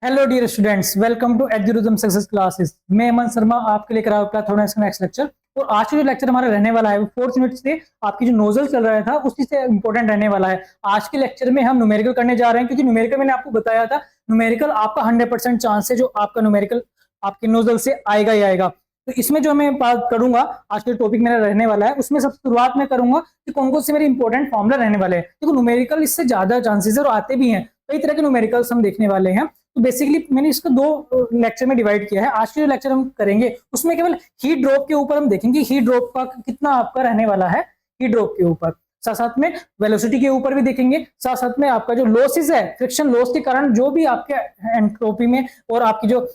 Hello dear students, welcome to Edurism success classes. मैं अमन शर्मा आपके लेकर आया प्लैथोनिक्स का नेक्स्ट लेक्चर। और आज का जो लेक्चर हमारा रहने वाला है वो 4th यूनिट से आपकी जो नोजल चल रहा था उसी से इंपॉर्टेंट रहने वाला है। आज के लेक्चर में हम न्यूमेरिकल करने जा रहे हैं, क्योंकि न्यूमेरिकल मैंने आपको बताया था न्यूमेरिकल आपका 100% चांस है जो आपका न्यूमेरिकल आपके नोजल से आएगा ही आएगा। तो इसमें जो मैं बात करूंगा, आज के टॉपिक मेरा रहने वाला है, उसमें सबसे शुरुआत में करूंगा कि कौन कौन से मेरे इंपॉर्टेंट फॉर्मुला रहने वाले हैं। देखो न्यूमेरिकल इससे ज्यादा चांसेस है और आते भी हैं, कई तरह के न्यूमेरिकल्स हम देखने वाले हैं। तो बेसिकली मैंने इसको दो लेक्चर में डिवाइड किया है। आज के जो लेक्चर हम करेंगे उसमें केवल हीट ड्रॉप के ऊपर हम देखेंगे हीट ड्रॉप का कितना आपका रहने वाला है हीट ड्रॉप के ऊपर, साथ साथ में वेलोसिटी के ऊपर भी देखेंगे, साथ साथ में आपका जो लॉसेस है फ्रिक्शन लॉस के कारण जो भी आपके एंट्रोपी में और आपकी जो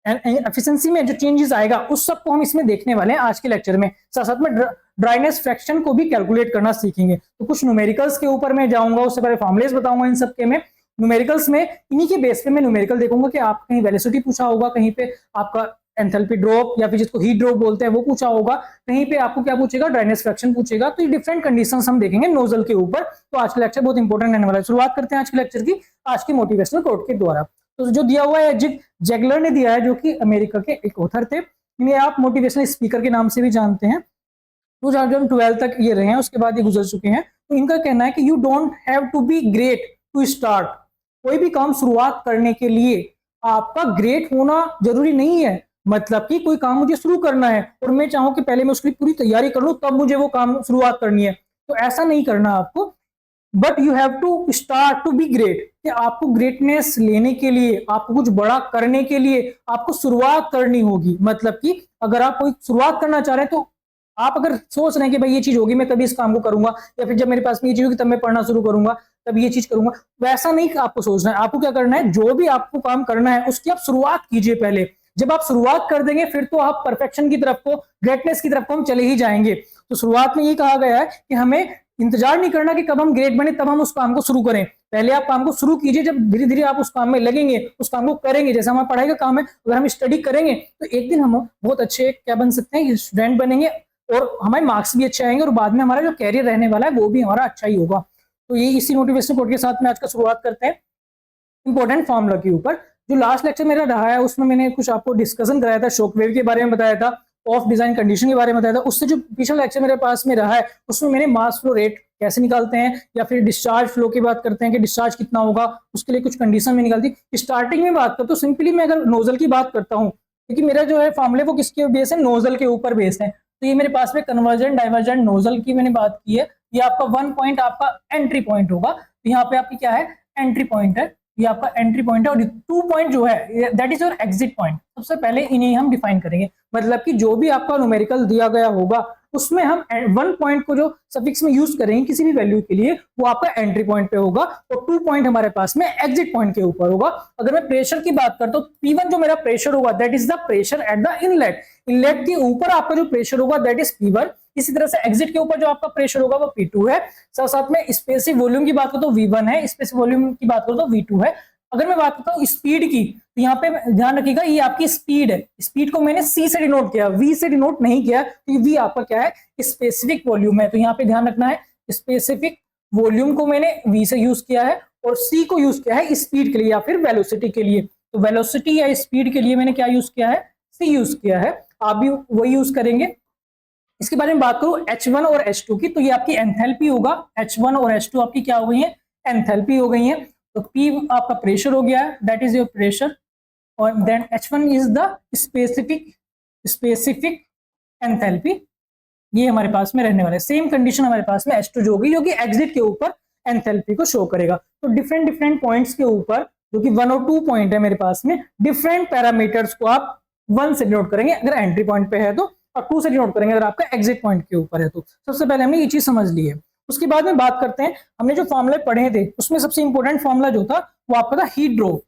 एफिशिएंसी में जो चेंजेस आएगा उस सब को हम इसमें देखने वाले हैं आज के लेक्चर में। साथ साथ में ड्राइनेस फ्रैक्शन को भी कैलकुलेट करना सीखेंगे। तो कुछ न्यूमेरिकल्स के ऊपर मैं जाऊंगा, उससे पहले फॉर्मुलेस बताऊंगा इन सब के में। न्यूमेरिकल्स में इन्हीं के बेस पे मैं न्यूमेरिकल देखूंगा कि आप कहीं वेलोसिटी पूछा होगा, कहीं पे आपका एंथैल्पी ड्रॉप या फिर जिसको हीट ड्रॉप बोलते हैं वो पूछा होगा, कहीं पे आपको क्या पूछेगा ड्राइनेस फ्रैक्शन पूछेगा। तो ये डिफरेंट कंडीशंस हम देखेंगे नोजल के ऊपर। तो आज का लेक्चर बहुत इंपॉर्टेंट रहने वाला है। शुरुआत करते हैं आज के लेक्चर की आज की मोटिवेशनल कोट के द्वारा। तो जो दिया हुआ है जेगलर ने दिया है, जो कि अमेरिका के एक ऑथर थे। इन्हें आप मोटिवेशनल स्पीकर के नाम से भी जानते हैं। तो जब हम 12 तक ये रहे हैं उसके बाद ये गुजर चुके हैं। तो इनका कहना है कि you don't have to be great to start. कोई भी काम शुरुआत करने के लिए आपका ग्रेट होना जरूरी नहीं है। मतलब कि कोई काम मुझे शुरू करना है और मैं चाहूं कि पहले मैं उसकी पूरी तैयारी कर लूं तब मुझे वो काम शुरुआत करनी है, तो ऐसा नहीं करना आपको। But you have to start to be great, कि आपको ग्रेटनेस लेने के लिए, आपको कुछ बड़ा करने के लिए आपको शुरुआत करनी होगी। मतलब कि अगर आप कोई शुरुआत करना चाह रहे हैं तो आप अगर सोच रहे हैं कि भाई ये चीज होगी मैं तभी इस काम को करूंगा, या फिर जब मेरे पास में ये चीज होगी तब मैं पढ़ना शुरू करूंगा, तब ये चीज करूंगा, वैसा नहीं आपको सोचना है। आपको क्या करना है, जो भी आपको काम करना है उसकी आप शुरुआत कीजिए पहले। जब आप शुरुआत कर देंगे फिर तो आप परफेक्शन की तरफ को, ग्रेटनेस की तरफ को हम चले ही जाएंगे। तो शुरुआत में ये कहा गया है कि हमें इंतजार नहीं करना कि कब हम ग्रेट बने तब हम उस काम को शुरू करें। पहले आप काम को शुरू कीजिए, जब धीरे धीरे आप उस काम में लगेंगे, उस काम को करेंगे। जैसे हमारा पढ़ाई का काम है, अगर हम स्टडी करेंगे तो एक दिन हम बहुत अच्छे क्या बन सकते हैं, स्टूडेंट बनेंगे और हमारे मार्क्स भी अच्छे आएंगे और बाद में हमारा जो कैरियर रहने वाला है वो भी हमारा अच्छा ही होगा। तो ये इसी मोटिवेशनल कोट के साथ में आज का शुरुआत करते हैं इंपॉर्टेंट फॉर्मूला के ऊपर। जो लास्ट लेक्चर मेरा रहा है उसमें मैंने कुछ आपको डिस्कशन कराया था, शॉक वेव के बारे में बताया था, ऑफ डिजाइन कंडीशन के बारे में बताया था। उससे जो पिछला लेक्चर मेरे पास में रहा है उसमें मैंने मास फ्लो रेट कैसे निकालते हैं या फिर डिस्चार्ज फ्लो की बात करते हैं कि डिस्चार्ज कितना होगा, उसके लिए कुछ कंडीशन में निकालती। स्टार्टिंग में बात करता हूँ सिंपली मैं अगर नोजल की बात करता हूँ, क्योंकि मेरा जो है फॉर्मूले वो किसके बेस है, नोजल के ऊपर बेस है। तो ये मेरे पास में कन्वर्जेंट डाइवर्जेंट नोजल की मैंने बात की है। ये आपका 1 पॉइंट आपका एंट्री पॉइंट होगा। तो यहाँ पे आपकी क्या है, एंट्री पॉइंट है, ये आपका एंट्री पॉइंट है। और 2 पॉइंट जो है that is your exit point. सबसे पहले इन्हें हम डिफाइन करेंगे। मतलब कि जो भी आपका न्यूमेरिकल दिया गया होगा उसमें हम 1 पॉइंट को जो सफिक्स में यूज करेंगे किसी भी वैल्यू के लिए वो आपका एंट्री पॉइंट पे होगा और 2 पॉइंट हमारे पास में एग्जिट पॉइंट के ऊपर होगा। अगर मैं प्रेशर की बात करता हूँ, P1 जो मेरा प्रेशर होगा that is the pressure at the inlet. Inlet के ऊपर आपका जो प्रेशर होगा दैट इज P1। इसी तरह से एग्जिट के ऊपर जो आपका प्रेशर होगा वो P2 है। साथ साथ में स्पेसिफिक वॉल्यूम की बात करो तो V1 है, स्पेसिफिक वॉल्यूम की बात करो तो V2 है। अगर मैं बात करता हूँ स्पीड की, तो यहाँ पे ध्यान रखिएगा ये आपकी स्पीड है। स्पीड को मैंने C से डिनोट किया, V से डिनोट नहीं किया, क्योंकि V आपका क्या है, स्पेसिफिक वॉल्यूम है। तो यहाँ पे ध्यान रखना है स्पेसिफिक वॉल्यूम को मैंने V से यूज किया है और C को यूज किया है स्पीड के लिए या फिर वेलोसिटी के लिए। तो वेलोसिटी या स्पीड के लिए मैंने क्या यूज किया है, C यूज किया है। आप भी वही यूज करेंगे। इसके बारे में बात करूं H1 और H2 की, तो ये आपकी एंथैल्पी होगा। H1 और H2 आपकी क्या हो गई है, एंथैल्पी हो गई है। तो P आपका प्रेशर हो गया है, दैट इज योर प्रेशर, और then H1 is the specific enthalpy. ये हमारे पास में रहने वाला है। सेम कंडीशन हमारे पास में H2 जो होगी, जो कि एग्जिट के ऊपर एंथैल्पी को शो करेगा। तो डिफरेंट पॉइंट्स के ऊपर, जो कि 1 और 2 पॉइंट है मेरे पास में, डिफरेंट पैरामीटर्स को आप 1 से डिनोट करेंगे अगर एंट्री पॉइंट पे है तो, और 2 से डिनोट करेंगे अगर आपका एग्जिट पॉइंट के ऊपर है तो। सबसे पहले हमने ये चीज समझ ली है। उसके बाद में बात करते हैं, हमने जो फॉर्मूले पढ़े थे उसमें सबसे इंपॉर्टेंट फॉर्मूला जो था वो आपका था हीट ड्रॉप।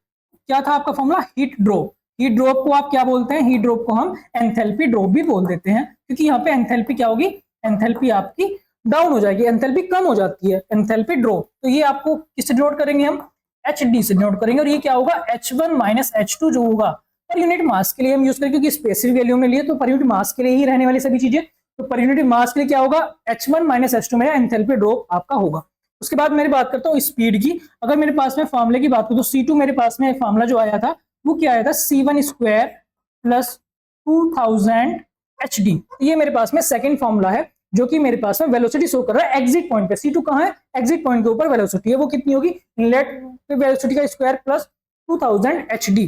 क्या था आपका formula, heat drop. Heat drop को आप क्या बोलते हैं, हीट ड्रॉप को हम एंथैल्पी ड्रॉप भी बोल देते हैं, क्योंकि यहाँ पे एंथैल्पी क्या होगी, एंथैल्पी आपकी डाउन हो जाएगी, एंथैल्पी कम हो जाती है, एंथैल्पी ड्रॉप। तो ये आपको किससे डिनोट करेंगे, हम HD से डिनोट करेंगे। और ये क्या होगा, H1 माइनस H2 जो होगा पर यूनिट मास के लिए हम यूज करेंगे, क्योंकि स्पेसिफिक वैल्यू में लिए तो पर यूनिट मास के लिए ही रहने वाली सभी चीजें। तो पर यूनिट मास के लिए क्या होगा, H1 माइनस H2 में एंथैल्पी ड्रॉप आपका होगा। उसके बाद मेरी बात करता हूँ स्पीड की। अगर मेरे पास में फॉर्मूले की बात करूँ तो C2 मेरे पास में फॉर्मूला जो आया था वो क्या आया था, C1 स्क्वायर प्लस 2000 HD। ये मेरे पास में सेकंड फॉर्मूला है जो कि मेरे पास में वेलोसिटी शो कर रहा है एग्जिट पॉइंट पे। C2 कहाँ है, एग्जिट पॉइंट के ऊपर वेलोसिटी है, वो कितनी होगी, इनलेट पे वेलोसिटी का स्क्वायर प्लस 2000 HD।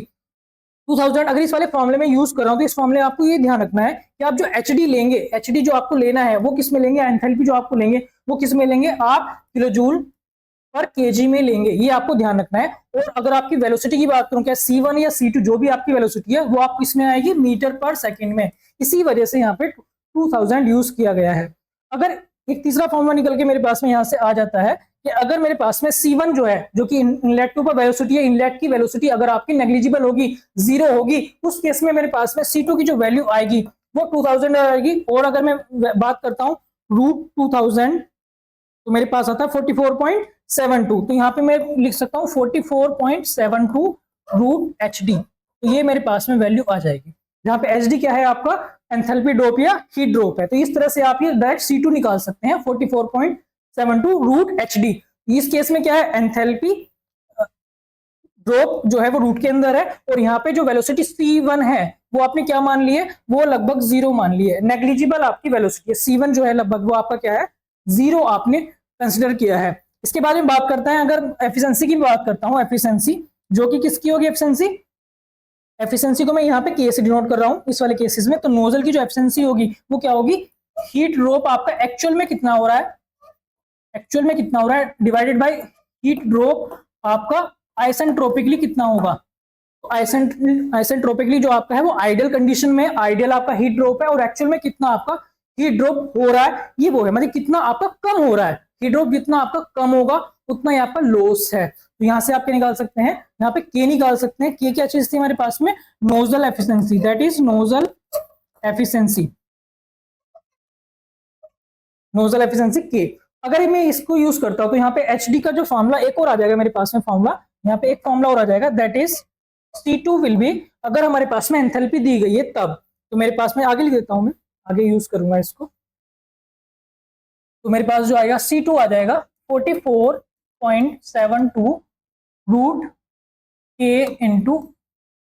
2000 अगर इस वाले फॉर्मूले में यूज कर रहा हूं तो इस फॉर्मूले में आपको ये ध्यान रखना है कि आप जो HD लेंगे, HD जो आपको लेना है वो किस में लेंगे, एंथैल्पी जो आपको लेंगे वो किस में लेंगे, आप किलोजूल पर केजी में लेंगे, ये आपको ध्यान रखना है। और अगर आपकी वेलोसिटी की बात करूं, क्या C1 या C2 जो भी आपकी वेलोसिटी है वो आप किसमें आएगी, मीटर पर सेकंड में। इसी वजह से यहाँ पे 2000 यूज किया गया है। अगर एक तीसरा फॉर्मूला निकल के मेरे पास में यहाँ से आ जाता है कि अगर मेरे पास में C1 जो है जो कि इनलेट के ऊपर वेलोसिटी है, इनलेट की वेलोसिटी अगर आपकी नेग्लिजिबल होगी, जीरो होगी, उस केस में मेरे पास में C2 की जो वैल्यू आएगी वो 2000 आएगी। और अगर मैं बात करता हूँ रूट 2000 तो मेरे पास आता है 44.72, तो यहाँ पे मैं लिख सकता हूँ 44.72 रूट HD। तो ये मेरे पास में वैल्यू आ जाएगी, जहाँ पे HD क्या है आपका एंथैल्पी ड्रॉप या हीट ड्रॉप है। तो इस तरह से आप ये डायरेक्ट C2 निकाल सकते हैं 44.72 रूट HD। इस केस में क्या है, एंथैल्पी ड्रॉप जो है वो रूट के अंदर है, और यहाँ पे जो वेलोसिटी C1 है वो आपने क्या मान ली है, वो लगभग जीरो मान ली है, नेग्लिजिबल आपकी वेलोसिटी है। C1 जो है लगभग वो आपका क्या है, जीरो आपने कंसिडर किया है। इसके बारे में बात करते हैं, अगर एफिशिएंसी की बात करता हूं, एफिशिएंसी जो कि किसकी होगी, एफिशिएंसी, एफिशिएंसी को मैं यहाँ पे के से डिनोट कर रहा हूं इस वाले केसेस में। तो नोजल की जो एफिशिएंसी होगी वो क्या होगी, हीट ड्रॉप आपका एक्चुअल में कितना हो रहा है, एक्चुअल में कितना हो रहा है डिवाइडेड बाय हीट ड्रॉप आपका आइसेंट्रोपिकली कितना होगा। तो आइसेंट्रोपिकली जो आपका है वो आइडियल कंडीशन में आइडियल आपका हीट ड्रॉप है, और एक्चुअल में कितना आपका हीट ड्रॉप हो रहा है ये वो है, मतलब कितना आपका कम हो रहा है हीट ड्रॉप, जितना आपका कम होगा उतना यहाँ पर लॉस है। तो यहाँ से आप क्या निकाल सकते हैं, यहाँ पे के निकाल सकते हैं। के क्या चीज थी हमारे पास में, nozzle efficiency, that is nozzle efficiency, nozzle efficiency के। अगर मैं इसको यूज करता हूं तो यहाँ पे HD का जो फॉर्मूला एक और आ जाएगा मेरे पास में, फॉर्मूला यहाँ पे एक फॉर्मूला और आ जाएगा, that is C2 will be, अगर हमारे पास में एंथैल्पी दी गई है तब, तो मेरे पास में आगे लिख देता हूं, मैं आगे यूज करूंगा इसको। तो मेरे पास जो आएगा C2 आ जाएगा 44.72 रूट के इंटू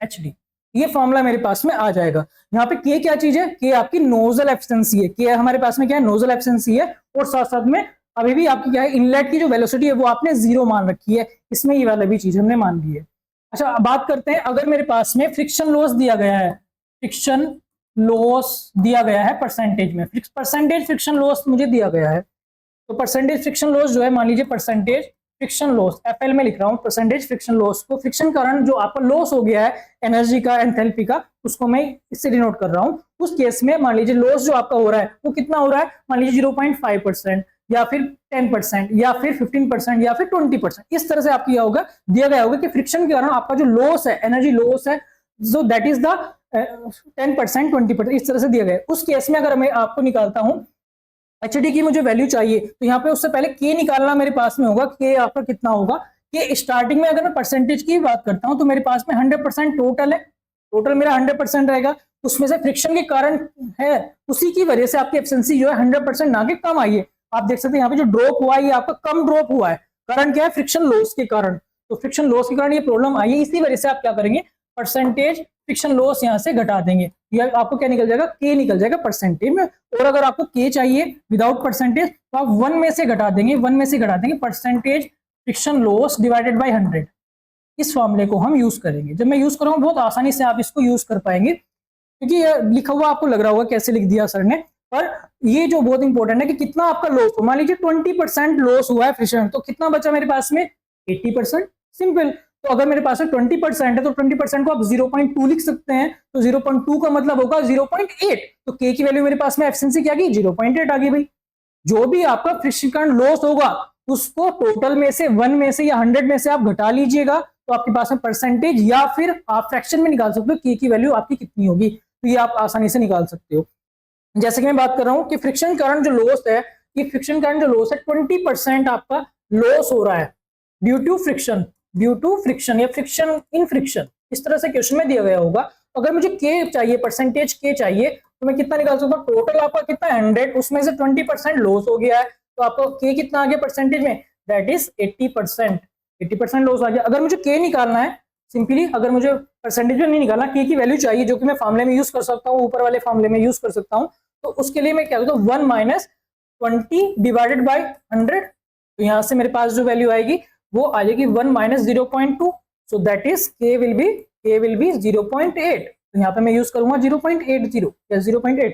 HD। ये फॉर्मूला मेरे पास में आ जाएगा। यहाँ पे के क्या चीज है, के आपकी नोजल एफिशिएंसी है, के हमारे पास में क्या है, नोजल एफिशिएंसी है, और साथ साथ में अभी भी आपकी क्या है, इनलेट की जो वेलोसिटी है वो आपने जीरो मान रखी है, इसमें ये वाला भी चीज हमने मान ली है। अच्छा अब बात करते हैं, अगर मेरे पास में फ्रिक्शन लॉस दिया गया है, फ्रिक्शन लॉस दिया गया है परसेंटेज में, परसेंटेज फ्रिक्शन लॉस मुझे दिया गया है, तो परसेंटेज फ्रिक्शन लॉस जो है, मान लीजिए परसेंटेज फ्रिक्शन लॉस FL में लिख रहा हूं, परसेंटेज फ्रिक्शन लॉस को, फ्रिक्शन कारण जो आपका लॉस हो गया है एनर्जी का, एंथैल्पी का, उसको मैं इससे डिनोट कर रहा हूं। उस केस में मान लीजिए लॉस जो आपका हो रहा है वो कितना हो रहा है, मान लीजिए 0.5% या फिर 10% या फिर 15% या फिर 20%, इस तरह से आपको यह होगा, दिया गया होगा कि फ्रिक्शन के कारण आपका जो लॉस है, एनर्जी लॉस है, सो दैट इज द 10% 20%, इस तरह से दिया गया है। उस केस में अगर मैं आपको निकालता हूं HD की मुझे वैल्यू चाहिए, तो यहाँ पे उससे पहले के निकालना मेरे पास में होगा, के आपका कितना होगा, के स्टार्टिंग में अगर मैं परसेंटेज की बात करता हूं तो मेरे पास में 100% टोटल है, टोटल मेरा 100% रहेगा, उसमें से फ्रिक्शन के कारण है, उसी की वजह से आपकी एफिशिएंसी जो है 100% ना के कम आई है। आप देख सकते हैं यहाँ पे जो ड्रॉप हुआ है ये आपका कम ड्रॉप हुआ है, कारण क्या है, फ्रिक्शन लॉस के कारण। तो फ्रिक्शन लॉस के कारण ये प्रॉब्लम आई है, इसी वजह से आप क्या करेंगे, परसेंटेज फ्रिक्शन लॉस यहाँ से घटा देंगे, या आपको क्या निकल जाएगा, के निकल जाएगा परसेंटेज में। और अगर आपको के चाहिए विदाउट परसेंटेज तो आप 1 में से घटा देंगे, 1 में से घटा देंगे percentage friction loss divided by 100। इस फॉर्मूले को हम यूज करेंगे, जब मैं यूज करूंगा बहुत आसानी से आप इसको यूज कर पाएंगे, क्योंकि ये लिखा हुआ आपको लग रहा होगा कैसे लिख दिया सर ने, पर ये जो बहुत इंपॉर्टेंट है कि कितना आपका लॉस हो। मान लीजिए 20% लॉस हुआ है फ्रिक्शन, तो कितना बचा मेरे पास में, 80%, सिंपल। तो अगर मेरे पास 20% है तो 20% को आप 0.2 लिख सकते हैं, तो 0.2 का मतलब होगा 0.8, तो के की वैल्यू मेरे पास में एफिशिएंसी क्या आ गई, 0.8 आ गई भाई। जो भी आपका फ्रिक्शन कारण लॉस होगा उसको टोटल में से 1 में से या 100 में से आप घटा लीजिएगा, तो आपके पास में परसेंटेज या फिर आप फ्रैक्शन में निकाल सकते हो के की वैल्यू आपकी कितनी होगी, तो ये आप आसानी से निकाल सकते हो। जैसे कि मैं बात कर रहा हूं कि फ्रिक्शन कारण जो लॉस है, ये फ्रिक्शन कारण जो लॉस है 20% आपका लॉस हो रहा है ड्यू टू फ्रिक्शन या फ्रिक्शन इन फ्रिक्शन, इस तरह से क्वेश्चन में दिया गया होगा। अगर मुझे के चाहिए, परसेंटेज के चाहिए, तो मैं कितना निकाल सकता हूँ, टोटल आपका कितना 100, उसमें से 20% लॉस हो गया है, तो आपको के कितना आ गया परसेंटेज में दैट इज 80%। 80% लॉस आ गया। अगर मुझे के निकालना है सिंपली, अगर मुझे परसेंटेज में नहीं निकालना, के की वैल्यू चाहिए जो कि मैं फॉर्मूले में यूज कर सकता हूँ, ऊपर वाले फॉर्मूले में यूज कर सकता हूँ, तो उसके लिए मैं क्या करता हूँ 1 माइनस 20 डिवाइडेड बाई 100। तो यहाँ से मेरे पास जो वैल्यू आएगी वो आ जाएगी 1 माइनस 0.2, सो दैट इज के विल बी 0.8। तो यहाँ पे मैं यूज करूंगा 0.80 या 0.8।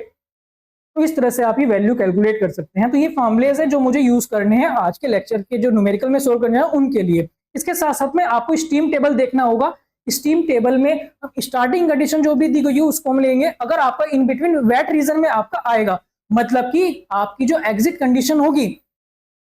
तो इस तरह से आप ये वैल्यू कैलकुलेट कर सकते हैं। तो ये फॉर्मुलेज है जो मुझे यूज करने हैं आज के लेक्चर के, जो न्यूमेरिकल में सोल्व करने हैं उनके लिए। इसके साथ साथ में आपको स्टीम टेबल देखना होगा। स्टीम टेबल में स्टार्टिंग कंडीशन जो भी दी गई है उसको हम लेंगे। अगर आपका इन बिटवीन वेट रीजन में आपका आएगा, मतलब कि आपकी जो एग्जिट कंडीशन होगी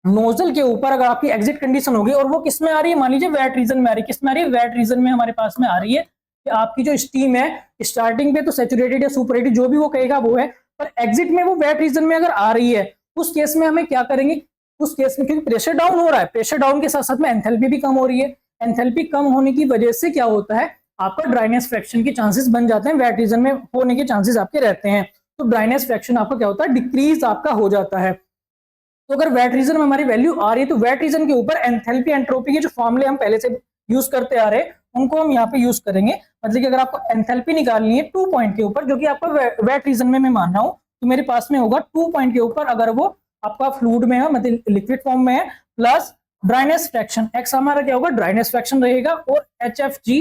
नोजल के ऊपर, अगर आपकी एग्जिट कंडीशन होगी और वो किस में आ रही है, मान लीजिए वेट रीजन में आ रही है, किस में आ रही है, वेट रीजन में हमारे पास में आ रही है कि आपकी जो स्टीम है स्टार्टिंग पे तो सैचुरेटेड या सुपरहेटेड जो भी वो कहेगा वो है, पर एग्जिट में वो वेट रीजन में अगर आ रही है, उस केस में हमें क्या करेंगे, उस केस में क्योंकि प्रेशर डाउन हो रहा है, प्रेशर डाउन के साथ साथ में एंथैल्पी भी कम हो रही है। एंथैल्पी कम होने की वजह से क्या होता है, आपका ड्राइनेस फ्रैक्शन के चांसेस बन जाते हैं, वेट रीजन में होने के चांसेस आपके रहते हैं। तो ड्राइनेस फ्रैक्शन आपका क्या होता है, डिक्रीज आपका हो जाता है। तो अगर वेट रीजन में हमारी वैल्यू आ रही है तो वेट रीजन के ऊपर एंथैल्पी एंट्रोपी के जो फॉर्मूले हम पहले से यूज करते आ रहे हैं उनको हम यहाँ पे यूज करेंगे। मतलब कि अगर आपको एंथैल्पी निकालनी है 2 पॉइंट के ऊपर, जो कि आपका वेट रीजन में मैं मान रहा हूँ, तो मेरे पास में होगा 2 पॉइंट के ऊपर, अगर वो आपका फ्लूइड में है मतलब लिक्विड फॉर्म में है, प्लस ड्राइनेस फ्रैक्शन एक्स हमारा क्या होगा, ड्राइनेस फ्रैक्शन रहेगा, और HFG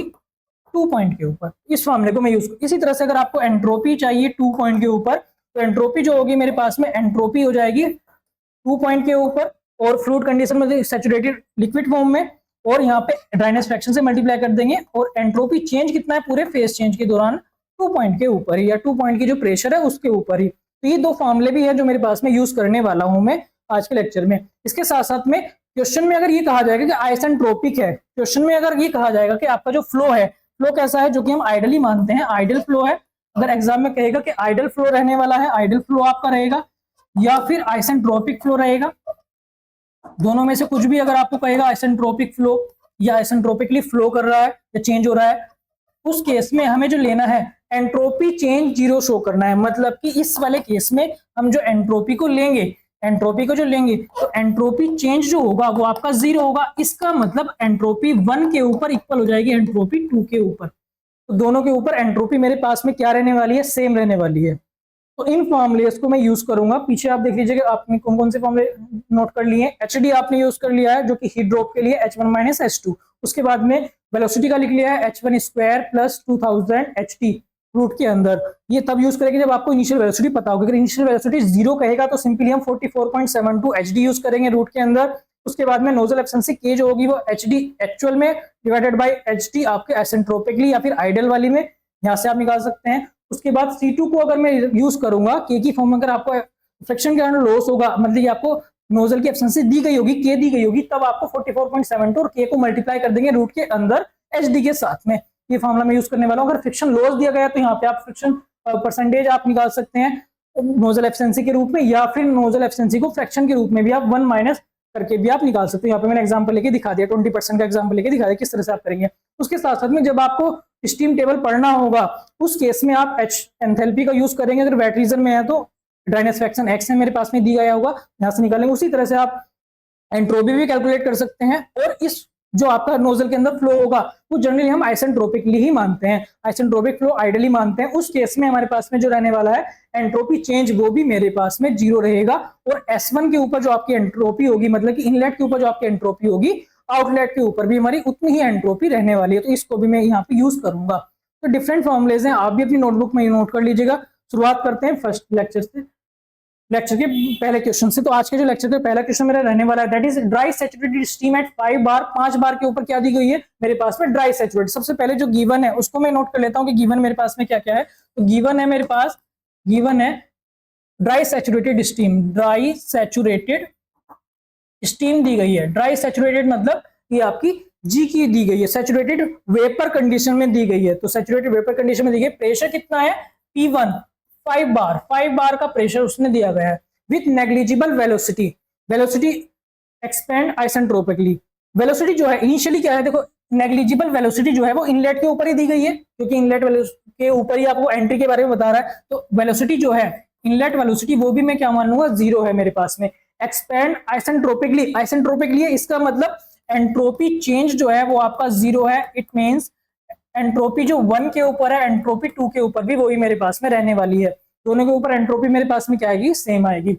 2 पॉइंट के ऊपर। इस फॉर्मूले को मैं यूज। इसी तरह से अगर आपको एंट्रोपी चाहिए 2 पॉइंट के ऊपर, तो एंट्रोपी जो होगी मेरे पास में एंट्रोपी हो जाएगी 2 पॉइंट के ऊपर और फ्लूइड कंडीशन में सैचुरेटेड लिक्विड फॉर्म में, और यहाँ पे ड्राइनेस फ्रैक्शन से मल्टीप्लाई कर देंगे, और एंट्रोपी चेंज कितना है पूरे फेज चेंज के दौरान 2 पॉइंट के ऊपर ही, या 2 पॉइंट की जो प्रेशर है उसके ऊपर ही। तो ये दो फॉर्मूले भी है जो मेरे पास में यूज करने वाला हूं मैं आज के लेक्चर में। इसके साथ साथ में क्वेश्चन में अगर ये कहा जाएगा कि आइसेंट्रोपिक है, क्वेश्चन में अगर ये कहा जाएगा कि आपका जो फ्लो है, फ्लो कैसा है, जो कि हम आइडली मानते हैं आइडल फ्लो है, अगर एग्जाम में कहेगा कि आइडल फ्लो रहने वाला है, आइडल फ्लो आपका रहेगा या फिर आइसेंट्रोपिक फ्लो रहेगा, दोनों में से कुछ भी अगर आपको कहेगा आइसेंट्रोपिक फ्लो या आइसेंट्रोपिकली फ्लो कर रहा है या चेंज हो रहा है, उस केस में हमें जो लेना है एंट्रोपी चेंज 0 शो करना है। मतलब कि इस वाले केस में हम जो एंट्रोपी को लेंगे, एंट्रोपी को जो लेंगे तो एंट्रोपी चेंज जो होगा वो आपका 0 होगा। इसका मतलब एंट्रोपी 1 के ऊपर इक्वल हो जाएगी एंट्रोपी 2 के ऊपर। तो दोनों के ऊपर एंट्रोपी मेरे पास में क्या रहने वाली है, सेम रहने वाली है। तो इन फॉर्मुलेस को मैं यूज करूंगा। पीछे आप देख लीजिएगा आपने कौन कौन से फॉर्मुले नोट कर लिए। HD आपने यूज कर लिया है जो कि हीट ड्रॉप के लिए H1 माइनस H2। उसके बाद में वेलोसिटी का लिख लिया है H1 square plus 2000 HT root के अंदर। ये तब यूज करेंगे जब आपको इनिशियल वेलोसिटी पता होगी। अगर इनिशियल वेलोसिटी 0 कहेगा तो सिंपली हम 44.72 HD यूज करेंगे रूट के अंदर। उसके बाद में नोजल एफिशिएंसी के जो होगी वो HD एक्चुअल में डिवाइडेड बाय HT आपके एसेंट्रोपिकली या फिर आइडल वाली में, यहाँ से आप निकाल सकते हैं। उसके बाद C2 को अगर मैं यूज करूंगा के की फॉर्म में, अगर आपको फ्रिक्शन के कारण लॉस होगा, मतलब आपको नोजल की एफिशिएंसी दी गई होगी, के दी गई होगी, तब आपको 44.72 और के को मल्टीप्लाई कर देंगे रूट के अंदर HD के साथ में। ये फॉर्मूला मैं यूज करने वाला हूं। अगर फ्रिक्शन लॉस दिया गया तो यहाँ पे आप फ्रिक्शन परसेंटेज आप निकाल सकते हैं नोजल एफिशिएंसी के रूप में, या फिर नोजल एफिशिएंसी को फ्रैक्शन के रूप में भी आप 1 माइनस करके भी आप निकाल सकते हो। यहाँ पे मैंने एग्जांपल लेके दिखा दिया, 20% का एग्जांपल लेके दिखा दिया किस तरह से आप करेंगे। उसके साथ साथ में जब आपको स्टीम टेबल पढ़ना होगा उस केस में आप एंथैल्पी का यूज करेंगे। अगर वेट रीजन में है तो ड्राइनेस फ्रैक्शन एक्स है मेरे पास में दी गया होगा, यहाँ से निकालेंगे। उसी तरह से आप एंट्रोपी भी कैलकुलेट कर सकते हैं। और इस जो आपका नोजल के अंदर फ्लो होगा वो जनरली हम आइसेंट्रोपिकली ही मानते हैं, आइसेंट्रोपिक फ्लो आइडली मानते हैं। उस केस में हमारे पास में जो रहने वाला है एंट्रोपी चेंज वो भी मेरे पास में 0 रहेगा। और S1 के ऊपर जो आपकी एंट्रोपी होगी, मतलब कि इनलेट के ऊपर जो आपकी एंट्रोपी होगी, आउटलेट के ऊपर भी हमारी उतनी ही एंट्रोपी रहने वाली है। तो इसको भी मैं यहाँ पे यूज करूंगा। तो डिफरेंट फॉर्मुलेज हैं, आप भी अपनी नोटबुक में नोट कर लीजिएगा। शुरुआत करते हैं फर्स्ट लेक्चर से, लेक्चर के पहले क्वेश्चन से। तो आज के जो लेक्चर का पहला क्वेश्चन मेरा रहने वाला है that is dry saturated steam eight 5 बार। 5 बार के ऊपर क्या दी गई है मेरे पास में, ड्राई सैचुरेटेड। सबसे पहले जो गिवन है उसको मैं नोट कर लेता हूं कि गिवन मेरे पास में क्या क्या है। तो गिवन है मेरे पास, गिवन है dry saturated steam, dry saturated steam दी गई है। ड्राई सैचुरेटेड मतलब ये आपकी जी की दी गई है, सैचुरेटेड वेपर कंडीशन में दी गई है। तो सैचुरेटेड वेपर कंडीशन में दी गई, प्रेशर कितना है P1, 5 बार, 5 बार का प्रेशर उसने दिया गया है with negligible velocity, velocity expand isentropically. Velocity जो है इनिशियली क्या है, देखो नेग्लिजिबल वेलोसिटी जो है वो इनलेट के ऊपर ही दी गई है, क्योंकि इनलेट के ऊपर ही आपको एंट्री के बारे में बता रहा है। तो वेलोसिटी जो है इनलेट वेलोसिटी वो भी मैं क्या मान लूंगा 0 है मेरे पास में। एक्सपेंड आइसेंट्रोपिकली, आइसेंट्रोपिकली इसका मतलब एंट्रोपी चेंज जो है वो आपका 0 है। इट मींस एंट्रोपी जो 1 के ऊपर है, एंट्रोपी 2 के ऊपर भी वही मेरे पास में रहने वाली है। दोनों के ऊपर एंट्रोपी मेरे पास में क्या आएगी, सेम आएगी।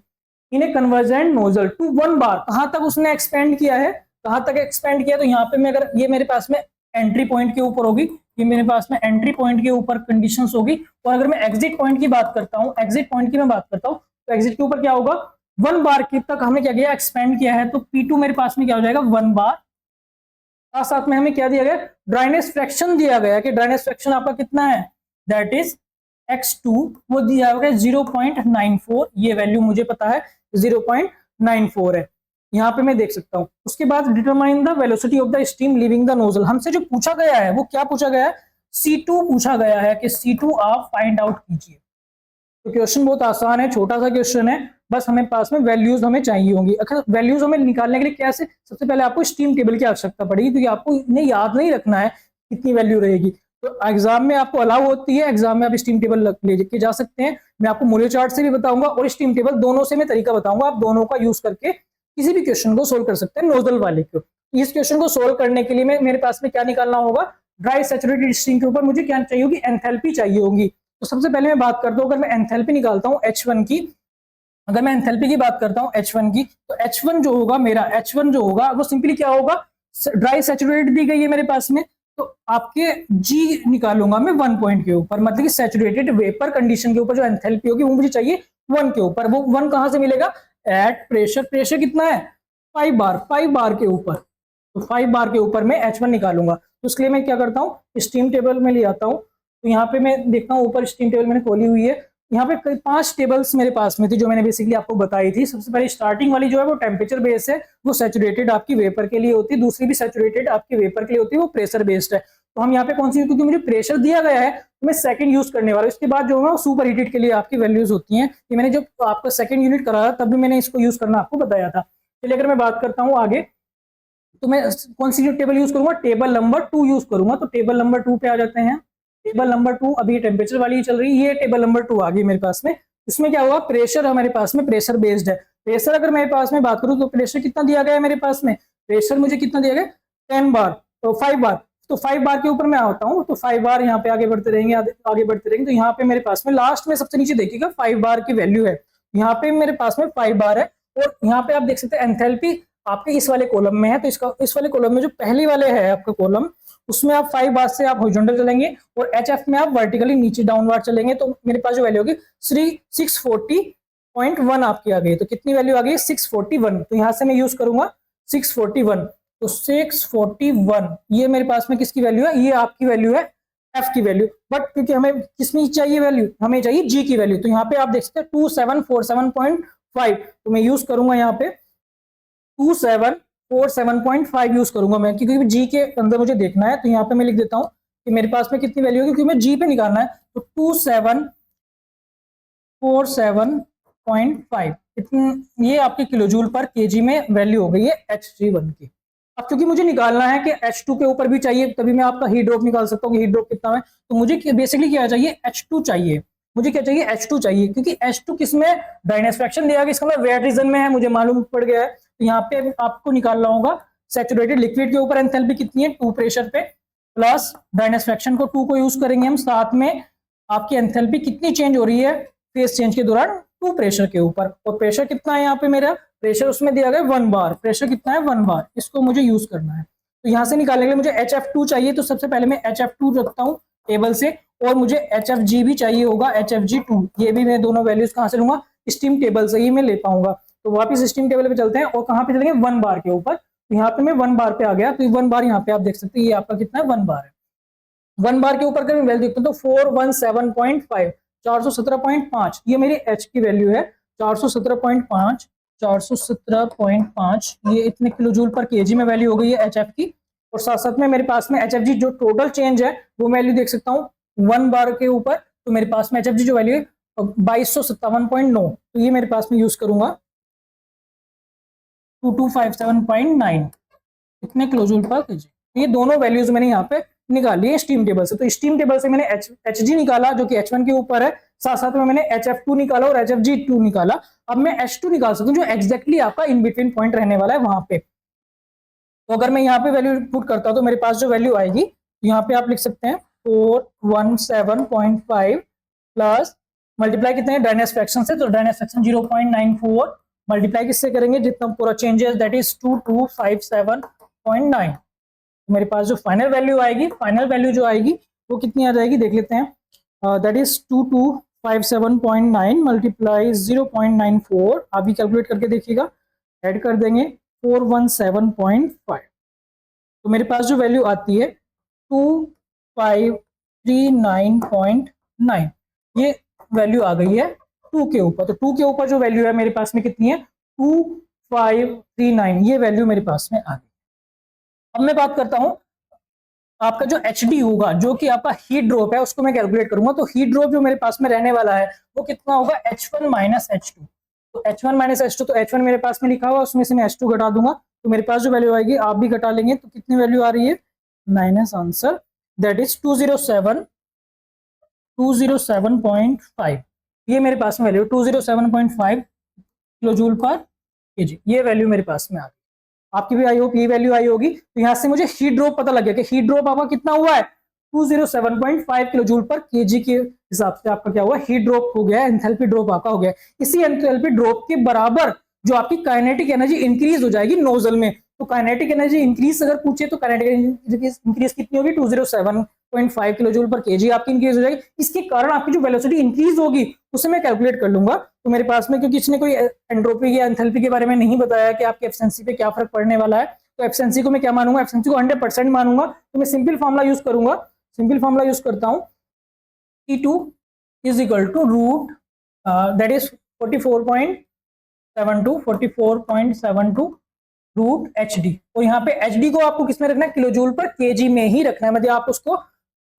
इन ए कन्वर्जेंट नोजल टू 1 बार, कहां तक उसने एक्सपेंड किया है, कहां तक एक्सपेंड किया, तो यहाँ पे मैं अगर ये मेरे पास में एंट्री पॉइंट के ऊपर होगी, ये मेरे पास में एंट्री पॉइंट के ऊपर कंडीशंस होगी। और अगर मैं एग्जिट पॉइंट की बात करता हूँ, एग्जिट पॉइंट की मैं बात करता हूँ, तो एग्जिट के ऊपर क्या होगा, 1 बार की तक हमें क्या किया, एक्सपेंड किया है। तो P2 मेरे पास में क्या हो जाएगा, 1 बार। साथ साथ में हमें क्या दिया गया, ड्राइनेस फ्रैक्शन दिया गया कि ड्राइनेस फ्रैक्शन आपका कितना है, दैट इज x2, वो दिया होगा 0.94। ये वैल्यू मुझे पता है 0.94 है, यहाँ पे मैं देख सकता हूँ। उसके बाद determine the velocity of the steam leaving the nozzle, हमसे जो पूछा गया है वो क्या पूछा गया है, C2 पूछा गया है कि C2 आप फाइंड आउट कीजिए। तो क्वेश्चन बहुत आसान है, छोटा सा क्वेश्चन है, बस हमें पास में वैल्यूज हमें चाहिए होंगी। अगर वैल्यूज हमें निकालने के लिए कैसे, सबसे पहले आपको स्टीम टेबल की आवश्यकता पड़ेगी, क्योंकि आपको इन्हें याद नहीं रखना है कितनी वैल्यू रहेगी। तो एग्जाम में आपको अलाउ होती है, एग्जाम में आप स्टीम टेबल ले के जा सकते हैं। मैं आपको मूल्य चार्ट से भी बताऊंगा और स्टीम टेबल दोनों से मैं तरीका बताऊंगा, आप दोनों का यूज करके किसी भी क्वेश्चन को सोल्व कर सकते हैं नोजल वाले को। इस क्वेश्चन को सोल्व करने के लिए मेरे पास में क्या निकालना होगा, ड्राई सैचुरेटेड स्टीम के ऊपर मुझे क्या चाहिए होगी, एंथैल्पी चाहिए होगी। तो सबसे पहले मैं बात करता हूँ, अगर मैं एंथैल्पी निकालता हूँ H1 की, अगर मैं एंथैल्पी की बात करता हूँ H1 की, तो H1 जो होगा मेरा, H1 जो होगा वो सिंपली क्या होगा, ड्राई सैचुरेटेड दी गई है मेरे पास में, तो आपके G निकालूंगा मैं 1 पॉइंट के ऊपर, मतलब कि सैचुरेटेड वेपर कंडीशन के ऊपर जो एंथैल्पी होगी वो मुझे चाहिए 1 के ऊपर। वो 1 कहां से मिलेगा, एट प्रेशर, प्रेशर कितना है 5 बार, 5 बार के ऊपर, तो 5 बार के ऊपर मैं H1 निकालूंगा। तो उसके लिए मैं क्या करता हूँ, स्टीम टेबल में ले आता हूँ। तो यहाँ पे मैं देखता हूँ ऊपर स्टीम टेबल मैंने खोली हुई है, यहाँ पे 5 टेबल्स मेरे पास में थी जो मैंने बेसिकली आपको बताई थी। सबसे पहले स्टार्टिंग वाली जो है वो टेम्परेचर बेस्ड है, वो सैचुरेटेड आपकी वेपर के लिए होती है, दूसरी भी सैचुरेटेड आपकी वेपर के लिए होती है, वो प्रेशर बेस्ड है। तो हम यहाँ पे कौन सी, क्योंकि मुझे प्रेशर दिया गया है तो मैं सेकंड यूज करने वाला हूँ। इसके बाद जो है सुपर हीटेड के लिए आपकी वैल्यूज होती हैं, ये मैंने जब आपका सेकंड यूनिट कराया तब भी मैंने इसको यूज करना आपको बताया था। चलिए अगर मैं बात करता हूँ आगे, तो मैं कौन सी टेबल यूज करूंगा, टेबल नंबर 2 यूज करूंगा। तो टेबल नंबर 2 पे आ जाते हैं। टेबल नंबर 2 अभी टेम्परेचर वाली चल रही है, ये टेबल नंबर 2 आ गई मेरे पास में। इसमें क्या हुआ, प्रेशर हमारे पास में प्रेशर बेस्ड है। प्रेशर अगर मेरे पास में बात करूं तो प्रेशर कितना दिया गया है मेरे पास में, प्रेशर मुझे कितना दिया गया 10 बार, तो 5 बार, तो 5 बार के ऊपर मैं आता हूँ। तो 5 बार यहाँ पे आगे बढ़ते रहेंगे, आगे बढ़ते रहेंगे। तो यहाँ पे मेरे पास में लास्ट में सबसे नीचे देखिएगा 5 बार की वैल्यू है, यहाँ पे मेरे पास में 5 बार है। और यहाँ पे आप देख सकते हैं एंथैल्पी आपके इस वाले कॉलम में है, तो इसका इस वाले कॉलम में जो पहले वाले है आपका कॉलम, उसमें आप 5 बार से आप हॉरिजॉन्टल चलेंगे और HF में आप वर्टिकली नीचे डाउनवर्ड चलेंगे। तो मेरे पास जो वैल्यू होगी 640.1 आपकी आ गई। तो कितनी वैल्यू आ गई, 641। तो यहाँ से मैं यूज करूंगा 641। तो 641 ये मेरे पास में किसकी वैल्यू है, ये आपकी वैल्यू है F की वैल्यू। बट क्योंकि हमें किसमें चाहिए वैल्यू, हमें चाहिए G की वैल्यू। तो यहाँ पे आप देख सकते हैं 2747.5, तो मैं यूज करूंगा यहाँ पे 2747.5 यूज करूंगा मैं, क्योंकि जी के अंदर मुझे देखना है। तो यहाँ पे मैं लिख देता हूँ कि मेरे पास में कितनी वैल्यू होगी, क्योंकि मैं जी पे निकालना है। तो 2747.5 इतनी, ये आपके किलोजूल पर केजी में वैल्यू हो गई है Hg1 की। अब क्योंकि मुझे निकालना है कि H2 के ऊपर भी चाहिए, तभी मैं आपका हीट ड्रॉप निकाल सकता हूँ कि हीट ड्रॉप कितना है। तो मुझे बेसिकली क्या चाहिए, H2 चाहिए, मुझे क्या चाहिए, H2 चाहिए, क्योंकि H2 किसमें, ड्राइनेस फ्रैक्शन दिया गया, इसका मतलब वेट रीजन में है, मुझे मालूम पड़ गया है। तो यहाँ पे आपको निकालना होगा सैचुरेटेड लिक्विड के ऊपर एंथैल्पी कितनी है 2 प्रेशर पे, प्लस ड्राइनेस फ्रैक्शन को 2 को यूज करेंगे हम, साथ में आपकी एंथैल्पी कितनी चेंज हो रही है फेज चेंज के दौरान 2 प्रेशर के ऊपर। और प्रेशर कितना है यहाँ पे मेरा, प्रेशर उसमें दिया गया 1 बार, प्रेशर कितना है 1 बार, इसको मुझे यूज करना है। तो यहाँ से निकालने के लिए मुझे HF2 चाहिए, तो सबसे पहले मैं HF2 रखता हूँ टेबल से, और मुझे HFG भी चाहिए होगा, HFG2। ये भी मैं दोनों वैल्यूज कहाँ से लूंगा, स्टीम टेबल से ही मैं ले पाऊंगा। तो वापिस स्टीम टेबल पे चलते हैं और कहाँ पे चलेंगे, 1 बार के ऊपर। तो यहाँ पे मैं 1 बार पे आ गया, तो 1 बार यहाँ पे आप देख सकते हैं, ये आपका कितना है 1 बार है। 1 बार के ऊपर अगर मैं वैल्यू देखता हूँ तो 417.5, 417.5 ये मेरी H की वैल्यू है, 417.5, 417.5 ये इतने किलोजूल पर केजी में वैल्यू हो गई है HF की। और साथ साथ में मेरे पास में HFG जो टोटल चेंज है वो वैल्यू देख सकता हूँ 1 बार के ऊपर। तो मेरे पास में HFG जो वैल्यू है 2257.9, तो ये मेरे पास में यूज करूंगा 2257.9 इतने किलोजूल पर केजी। ये दोनों वैल्यूज मैंने यहाँ पे निकाली है स्टीम टेबल से। तो स्टीम टेबल से मैंने एच जी निकाला जो कि H1 के ऊपर है, साथ साथ में मैंने HF2 निकाला और HFG2 निकाला। अब मैं H2 निकाल सकता हूँ जो एग्जैक्टली आपका इन बिटवीन पॉइंट रहने वाला है वहां पे। तो अगर मैं यहाँ पे वैल्यू पुट करता हूँ तो मेरे पास जो वैल्यू आएगी, यहाँ पे आप लिख सकते हैं 417.5 प्लस मल्टीप्लाई कितने हैं डायनेस फ्रैक्शन से, तो डायनेस फ्रैक्शन 0.94 मल्टीप्लाई किससे करेंगे जितना पूरा चेंजेस दैट इज 2257.9। मेरे पास जो फाइनल वैल्यू आएगी, फाइनल वैल्यू जो आएगी वो कितनी आ जाएगी देख लेते हैं, दैट इज 2257.9 मल्टीप्लाई 0.94, आप भी कैलकुलेट करके देखिएगा, ऐड कर देंगे 417.5, तो मेरे पास जो वैल्यू आती है 2539.9, ये वैल्यू आ गई है 2 के ऊपर। तो 2 के ऊपर जो वैल्यू है मेरे पास में कितनी है 2539, ये वैल्यू मेरे पास में आ गई। अब मैं बात करता हूं आपका जो HD होगा जो कि आपका हीट ड्रॉप है उसको मैं कैलकुलेट करूंगा। तो हीट ड्रॉप जो मेरे पास में रहने वाला है वो कितना होगा H1 माइनस H2। तो H1 माइनस H2, तो H1 मेरे पास में लिखा हुआ उसमें से मैं H2 घटा दूंगा तो मेरे पास जो वैल्यू आएगी आप भी घटा लेंगे तो कितनी वैल्यू आ रही है माइनस आंसर दैट इज 207.5, ये मेरे पास में वैल्यू 207.5 किलो जूल पर केजी, ये वैल्यू मेरे पास में आ गई। आपकी भी आई होप ये वैल्यू आई होगी। तो यहाँ से मुझे हीट ड्रॉप पता लग गया कि हीट ड्रॉप आपका कितना हुआ है 207.5 किलो जूल पर केजी के हिसाब से आपका क्या हुआ हीट ड्रॉप हो गया, एंथैल्पी ड्रॉप आपका हो गया। इसी एंथैल्पी ड्रॉप के बराबर जो आपकी काइनेटिक एनर्जी इंक्रीज हो जाएगी नोजल में, तो काइनेटिक एनर्जी इंक्रीज अगर पूछे तो काइनेटिक इंक्रीज कितनी होगी 207.5 किलो जूल पर केजी आपकी इंक्रीज हो जाएगी। इसके कारण आपकी जो वेलोसिटी इंक्रीज होगी उसे मैं कैलकुलेट कर लूंगा। तो मेरे पास में क्योंकि इसने कोई एंट्रोपी या एंथैल्पी के बारे में नहीं बताया कि आपकी एफिशिएंसी पे क्या फर्क पड़ने वाला है, तो एफिशिएंसी को मैं क्या मानूंगा, एफिशिएंसी को 100% मानूंगा। तो मैं सिंपल फॉर्मुला यूज करूंगा, सिंपल फॉर्मुला यूज करता हूं T2 is equal to root that is 44.72 root HD। तो यहाँ पे HD को आपको किसमें रखना है किलो जूल पर केजी में ही रखना है, मतलब आप उसको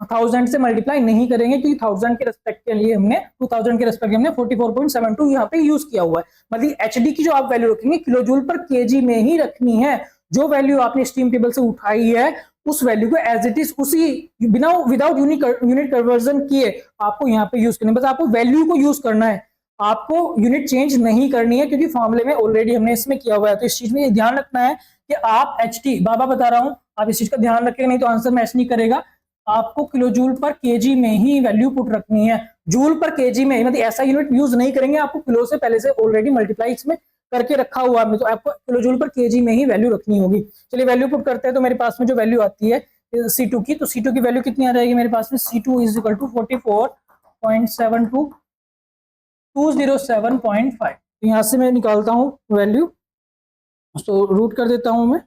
1000 से मल्टीप्लाई नहीं करेंगे क्योंकि 1000 के रेस्पेक्ट के लिए हमने 2000 के रेस्पेक्ट हमने 44.72 यहाँ पे यूज किया हुआ है। मतलब HD की जो आप वैल्यू रखेंगे किलो जूल पर केजी में ही रखनी है। जो वैल्यू आपने स्टीम टेबल से उठाई है उस वैल्यू को एज इट इज उसी बिना विदाउट यूनिट कन्वर्जन किए आपको यहाँ पे यूज करना है। बस आपको वैल्यू को यूज करना है, आपको यूनिट चेंज नहीं करनी है क्योंकि फॉर्मूले में ऑलरेडी हमने इसमें किया हुआ है। तो इस चीज में ध्यान रखना है कि आप HT बाबा बता रहा हूं आप इस चीज का ध्यान रखेंगे नहीं तो आंसर मैच नहीं करेगा। आपको किलो जूल पर केजी में ही वैल्यू पुट रखनी है, जूल पर केजी में, मतलब ऐसा यूनिट यूज नहीं करेंगे, आपको किलो से पहले से ऑलरेडी मल्टीप्लाई इसमें करके रखा हुआ है, तो आपको किलो जूल पर केजी में ही वैल्यू रखनी होगी। चलिए वैल्यू पुट करते हैं। तो मेरे पास में जो वैल्यू आती है C2 की, तो C2 की वैल्यू कितनी आ जाएगी मेरे पास में C2 इज इक्वल टू 44.72 207.5। तो यहाँ से मैं निकालता हूँ वैल्यू, तो रूट कर देता हूँ मैं,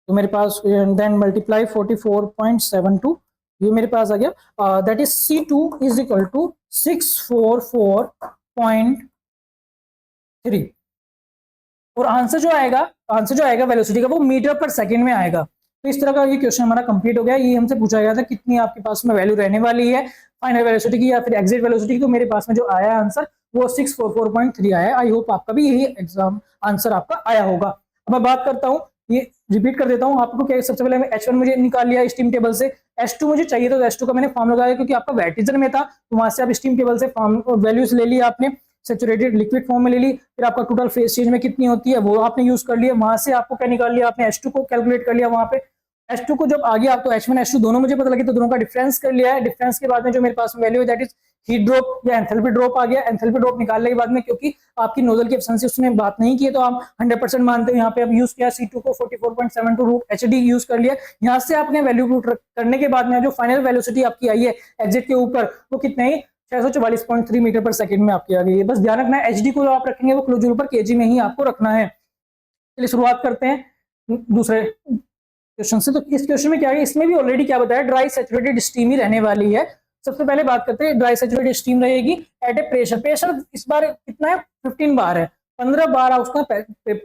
तो मेरे पास देन मल्टीप्लाई 44.72, ये मेरे पास आ गया that is C2 is equal to 644.3 और आंसर जो आएगा वेलोसिटी का वो मीटर पर सेकंड में आएगा। तो इस तरह का ये क्वेश्चन हमारा कंप्लीट हो गया। ये हमसे पूछा गया था कितनी आपके पास में वैल्यू रहने वाली है फाइनल वेलोसिटी की या फिर एग्जिट वेलोसिटी की, तो मेरे पास में जो आया आंसर वो 644.3 आया। आई होप आपका भी यही एग्जाम आंसर आपका आया होगा। अब मैं बात करता हूँ, ये रिपीट कर देता हूँ आपको क्या, सबसे पहले मैं H1 मुझे निकाल लिया स्टीम टेबल से, H2 मुझे चाहिए तो H2 का मैंने फॉर्म लगाया क्योंकि आपका वेटिजन में था, तो वहां से आप स्टीम टेबल से फॉर्म वैल्यूज ले लिया आपने, सैचुरेटेड लिक्विड फॉर्म में ले ली, फिर आपका टोटल फेज चेंज में कितनी होती है वो आपने यूज कर लिया। वहां से आपको क्या निकाल लिया आपने H2 को कैलकुलेट कर लिया। वहां पे H2 को जब आ गया तो H1 H2 दोनों मुझे पता लगी तो दोनों का डिफरेंस कर लिया है। डिफरेंस के बाद में जो मेरे पास वैल्यू है दैट इज हीट ड्रॉप या एंथैल्पी ड्रॉप आ गया। एंथैल्पी ड्रॉप निकालने के बाद में क्योंकि आपकी नोजल की एफिशिएंसी उसने बात नहीं की तो आप 100% मानते हो, यहाँ पे अब यूज किया C2 को 44.72 रूट HD यूज कर लिया। यहाँ से आपने वैल्यू पुट करने के बाद में जो फाइनल वेलोसिटी आपकी आई है एग्जिट के ऊपर वो कितने ही 644.3 मीटर पर सेकंड में आपकी आ गई है। बस ध्यान रखना है HD को जो आप रखेंगे वो किलो जूल पर केजी में ही आपको रखना है। चलिए शुरुआत करते हैं दूसरे क्वेश्चन से। तो इस क्वेश्चन में क्या है, इसमें भी ऑलरेडी क्या बताया ड्राई सैचुरेटेड स्टीम ही रहने वाली है। सबसे पहले बात करते हैं ड्राई सैचुरेटेड स्टीम रहेगी एट ए प्रेशर, प्रेशर इस बार कितना है 15 बार है, 15 बार उसका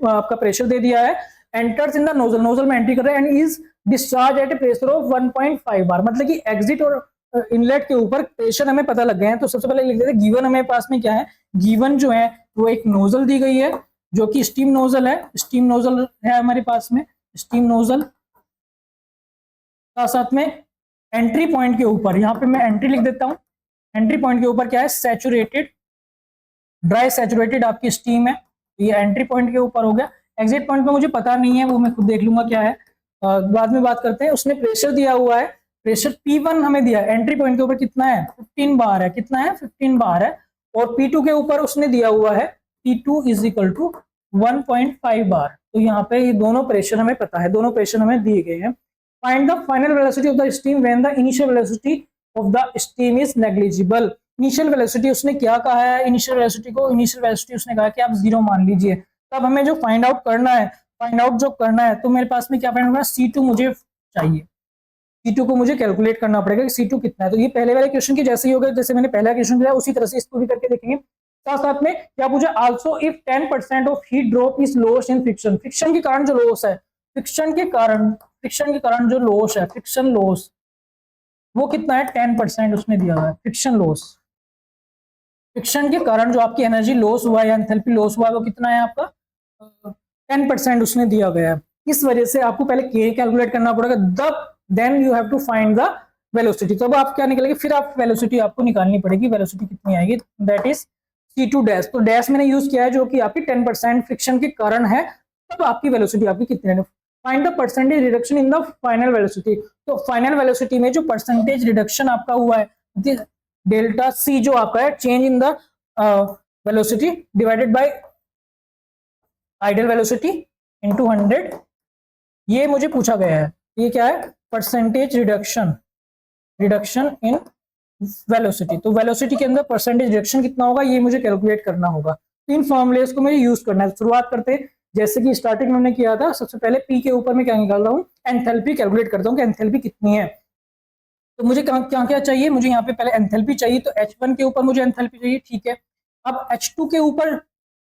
आपका प्रेशर दे दिया है। Enters in the nozzle, nozzle में एंट्री कर रहा है and is discharge eight A pressure of 1.5 बार, मतलब कि एग्जिट और इनलेट के ऊपर प्रेशर हमें पता लग गए हैं। तो सबसे पहले लिख देते हैं गिवन हमें पास में क्या है, गिवन जो है वो एक नोजल दी गई है जो कि स्टीम नोजल है, स्टीम नोजल है हमारे पास में, स्टीम नोजल साथ में एंट्री पॉइंट के ऊपर, यहाँ पे मैं एंट्री लिख देता हूँ, एंट्री पॉइंट के ऊपर क्या है, सैचुरेटेड, ड्राई सैचुरेटेड आपकी स्टीम है, ये एंट्री पॉइंट के ऊपर हो गया। एग्जिट पॉइंट पे मुझे पता नहीं है, वो मैं खुद देख लूंगा क्या है, बाद में बात करते हैं। उसने प्रेशर दिया हुआ है, प्रेशर P1 हमें दिया है, एंट्री पॉइंट के ऊपर कितना है, 15 बार है, कितना है 15 बार है, और P2 के ऊपर उसने दिया हुआ है P2 इज इक्वल टू 1.5 बार। तो यहाँ पे ये दोनों प्रेशर हमें पता है, दोनों प्रेशर हमें दिए गए हैं। Find the final velocity of the steam when the initial velocity of the steam is negligible. Initial velocity उसने क्या कहा है, इनिशियल वेलोसिटी उसने कहा कि आप 0 मान लीजिए। तब हमें जो फाइंड आउट करना है, तो मेरे पास में क्या फाइंड होगा, C2 मुझे चाहिए, C2 को मुझे कैलकुलेट करना पड़ेगा कि C2 कितना है। तो ये पहले वाले क्वेश्चन की जैसे ही होगा, जैसे मैंने पहला क्वेश्चन किया उसी तरह से इसको भी करके देखेंगे। साथ साथ में क्या पूछे, also if 10% of heat drop is lost in friction, friction के कारण जो लॉस है, फ्रिक्शन के कारण जो लॉस है, फ्रिक्शन लॉस वो कितना है, 10% उसने दिया हुआ है फ्रिक्शन लॉस। फ्रिक्शन के कारण जो आपकी एनर्जी लॉस हुआ है या एंथैल्पी लॉस हुआ है वो कितना है आपका, 10% उसने दिया गया है। इस वजह से आपको पहले K कैलकुलेट करना पड़ेगा, then you have to find the velocity. तब आप क्या निकलेगी, फिर आप वेलोसिटी आपको निकालनी पड़ेगी, वेलोसिटी कितनी आएगी, दैट इज C2 डैश। तो डैश मैंने यूज किया है जो कि आपकी 10% फ्रिक्शन के कारण है, तब आपकी वेलोसिटी आपकी कितनी है। Find the percentage reduction in the final velocity. तो फाइनल वेलोसिटी में जो परसेंटेज रिडक्शन आपका हुआ है, डेल्टा C जो आपका है, change in the velocity divided by ideal velocity into 100, ये मुझे पूछा गया है। ये क्या है, परसेंटेज रिडक्शन इन वेलोसिटी। तो वेलोसिटी के अंदर परसेंटेज रिडक्शन कितना होगा, ये मुझे कैलकुलेट करना होगा। इन फॉर्मूलेस को मुझे यूज करना है। शुरुआत करते हैं जैसे कि स्टार्टिंग में हमने किया था, सबसे पहले P के ऊपर मैं क्या निकाल रहा हूँ, एंथैल्पी कैलकुलेट करता हूँ कि एंथैल्पी कितनी है। तो मुझे क्या क्या चाहिए, मुझे यहाँ पे पहले एंथैल्पी चाहिए, तो H1 के ऊपर मुझे एंथैल्पी चाहिए, ठीक है। अब H2 के ऊपर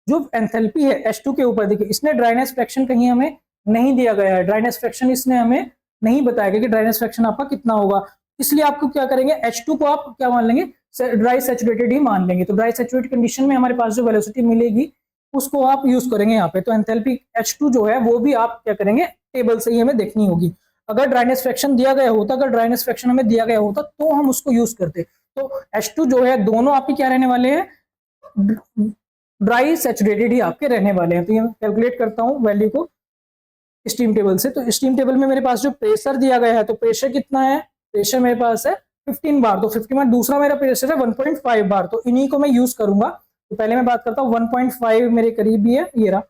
जो एंथैल्पी है, H2 के ऊपर देखिए, इसने ड्राइनेस फ्रैक्शन कहीं हमें नहीं दिया गया है, ड्राइनेस फ्रैक्शन इसने हमें नहीं बताया गया कि ड्राइनेस फ्रैक्शन आपका कितना होगा, इसलिए आपको क्या करेंगे, H2 को आप क्या मान लेंगे, ड्राई सैचुरेटेड ही मान लेंगे। तो ड्राई सैचुरेटेड कंडीशन में हमारे पास जो वेलोसिटी मिलेगी उसको आप यूज करेंगे यहाँ पे। तो एंथैल्पी H2 जो है वो भी आप क्या करेंगे, टेबल से ही हमें देखनी होगी। अगर ड्राइनेस फ्रैक्शन दिया गया होता, हमें दिया गया होता तो हम उसको यूज करते। तो H2 जो है, दोनों आपके क्या रहने वाले हैं, ड्राई सैचुरेटेड ही आपके रहने वाले हैं। तो ये कैलकुलेट करता हूँ वैल्यू को स्टीम टेबल से। तो स्टीम टेबल में मेरे पास जो प्रेशर दिया गया है, तो प्रेशर कितना है, प्रेशर मेरे पास है 15 बार, तो 15 बार, दूसरा मेरा प्रेशर है 1.5 बार, तो इन्हीं को मैं यूज करूंगा। तो पहले मैं बात करता हूँ 1.5 मेरे करीब ही है, ये रहा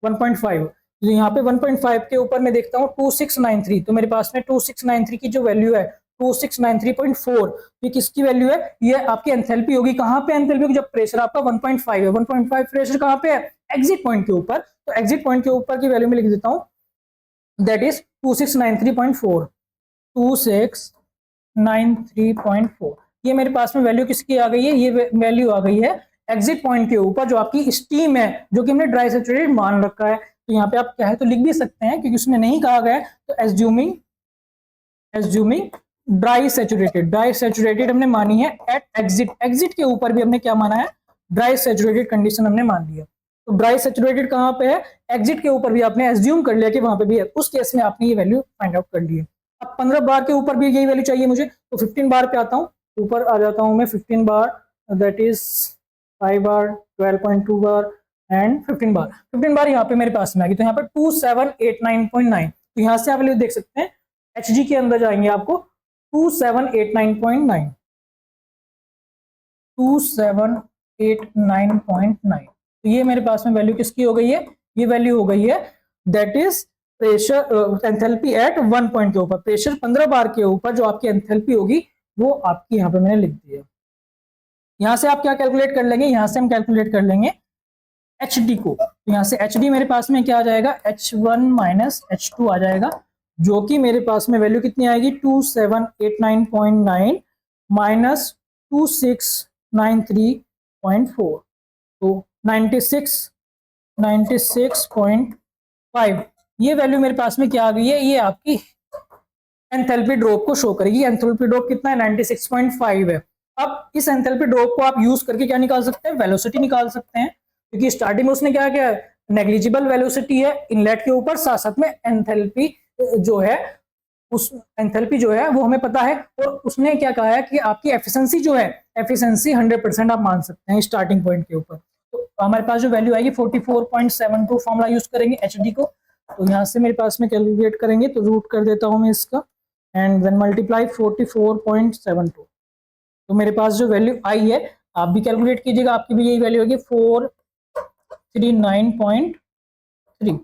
1.5। तो यहाँ पे 1.5 के ऊपर मैं देखता हूँ 2693, तो मेरे पास में 2693 की जो वैल्यू है 2693.4, ये किसकी वैल्यू है, ये आपकी एंथैल्पी होगी। कहाँ पे एंथैल्पी होगी, जब प्रेशर आपका 1.5 है, 1.5 प्रेशर कहाँ पे है, एग्जिट पॉइंट के ऊपर। तो एग्जिट पॉइंट के ऊपर की वैल्यू में लिख देता हूँ, दैट इज 2693.4, 2693.4। ये मेरे पास में वैल्यू किसकी आ गई है, ये वैल्यू आ गई है एग्जिट पॉइंट के ऊपर जो आपकी स्टीम है, जो कि हमने ड्राई सैचुरेटेड मान रखा है। तो यहाँ पे आप क्या है तो लिख भी सकते हैं, क्योंकि उसने नहीं कहा गया है, तो एज्यूमिंग ड्राई सैचुरेटेड हमने मानी है एट एग्जिट के ऊपर भी हमने क्या माना है, ड्राई सैचुरेटेड कंडीशन हमने मान लिया। तो ड्राई सैचुरेटेड कहाँ पे है, एग्जिट के ऊपर भी आपने एज्यूम कर लिया कि वहां पे भी है, उस केस में आपने ये वैल्यू फाइंड आउट कर ली है। अब 15 बार के ऊपर भी यही वैल्यू चाहिए मुझे, तो 15 बार पे आता हूँ, ऊपर आ जाता हूँ मैं 15 bar, that is 5 bar, 12.2 bar and 15 bar. 15 bar यहाँ पे मेरे पास में आ गई, तो यहाँ पर 2789.9। तो यहाँ से आप वैल्यू देख सकते हैं, एचजी के अंदर जाएंगे आपको 2789.9, 2789.9। तो ये मेरे पास में वैल्यू किसकी हो गई है, ये वैल्यू हो गई है that is pressure enthalpy at 1 point के ऊपर, प्रेशर 15 बार के ऊपर जो आपकी एंथैल्पी होगी वो आपकी यहाँ पे मैंने लिख दी है। यहाँ से आप क्या कैलकुलेट कर लेंगे, यहाँ से हम कैलकुलेट कर लेंगे एच डी को। तो यहाँ से एच डी मेरे पास में क्या आ जाएगा, H1 माइनस H2 आ जाएगा, जो कि मेरे पास में वैल्यू कितनी आएगी 2789.9 माइनस 2693.4, तो 96.5। ये वैल्यू मेरे पास में क्या आ गई है, ये आपकी एंथैल्पी ड्रॉप को शो करेगी। एंथैल्पी ड्रॉप कितना है 96.5 है। अब इस एंथैल्पी ड्रॉप को आप यूज करके क्या निकाल सकते हैं, वेलोसिटी निकाल सकते हैं, क्योंकि स्टार्टिंग में उसने क्या किया, नेग्लिजिबल वेलोसिटी है इनलेट के ऊपर, साथ साथ में एंथैल्पी जो है उस एंथैल्पी जो है वो हमें पता है, और उसने क्या कहा है कि आपकी एफिशिएंसी जो है, एफिशिएंसी 100% आप मान सकते हैं स्टार्टिंग पॉइंट के ऊपर। तो हमारे पास जो वैल्यू आएगी 44.72 फॉर्मूला यूज करेंगे एचडी को। तो यहाँ से मेरे पास में कैलकुलेट करेंगे, तो रूट कर देता हूँ मैं इसका, एंड देन मल्टीप्लाई 44.72। तो मेरे पास जो वैल्यू आई है, आप भी कैलकुलेट कीजिएगा, आपकी भी यही वैल्यू होगी 439.3।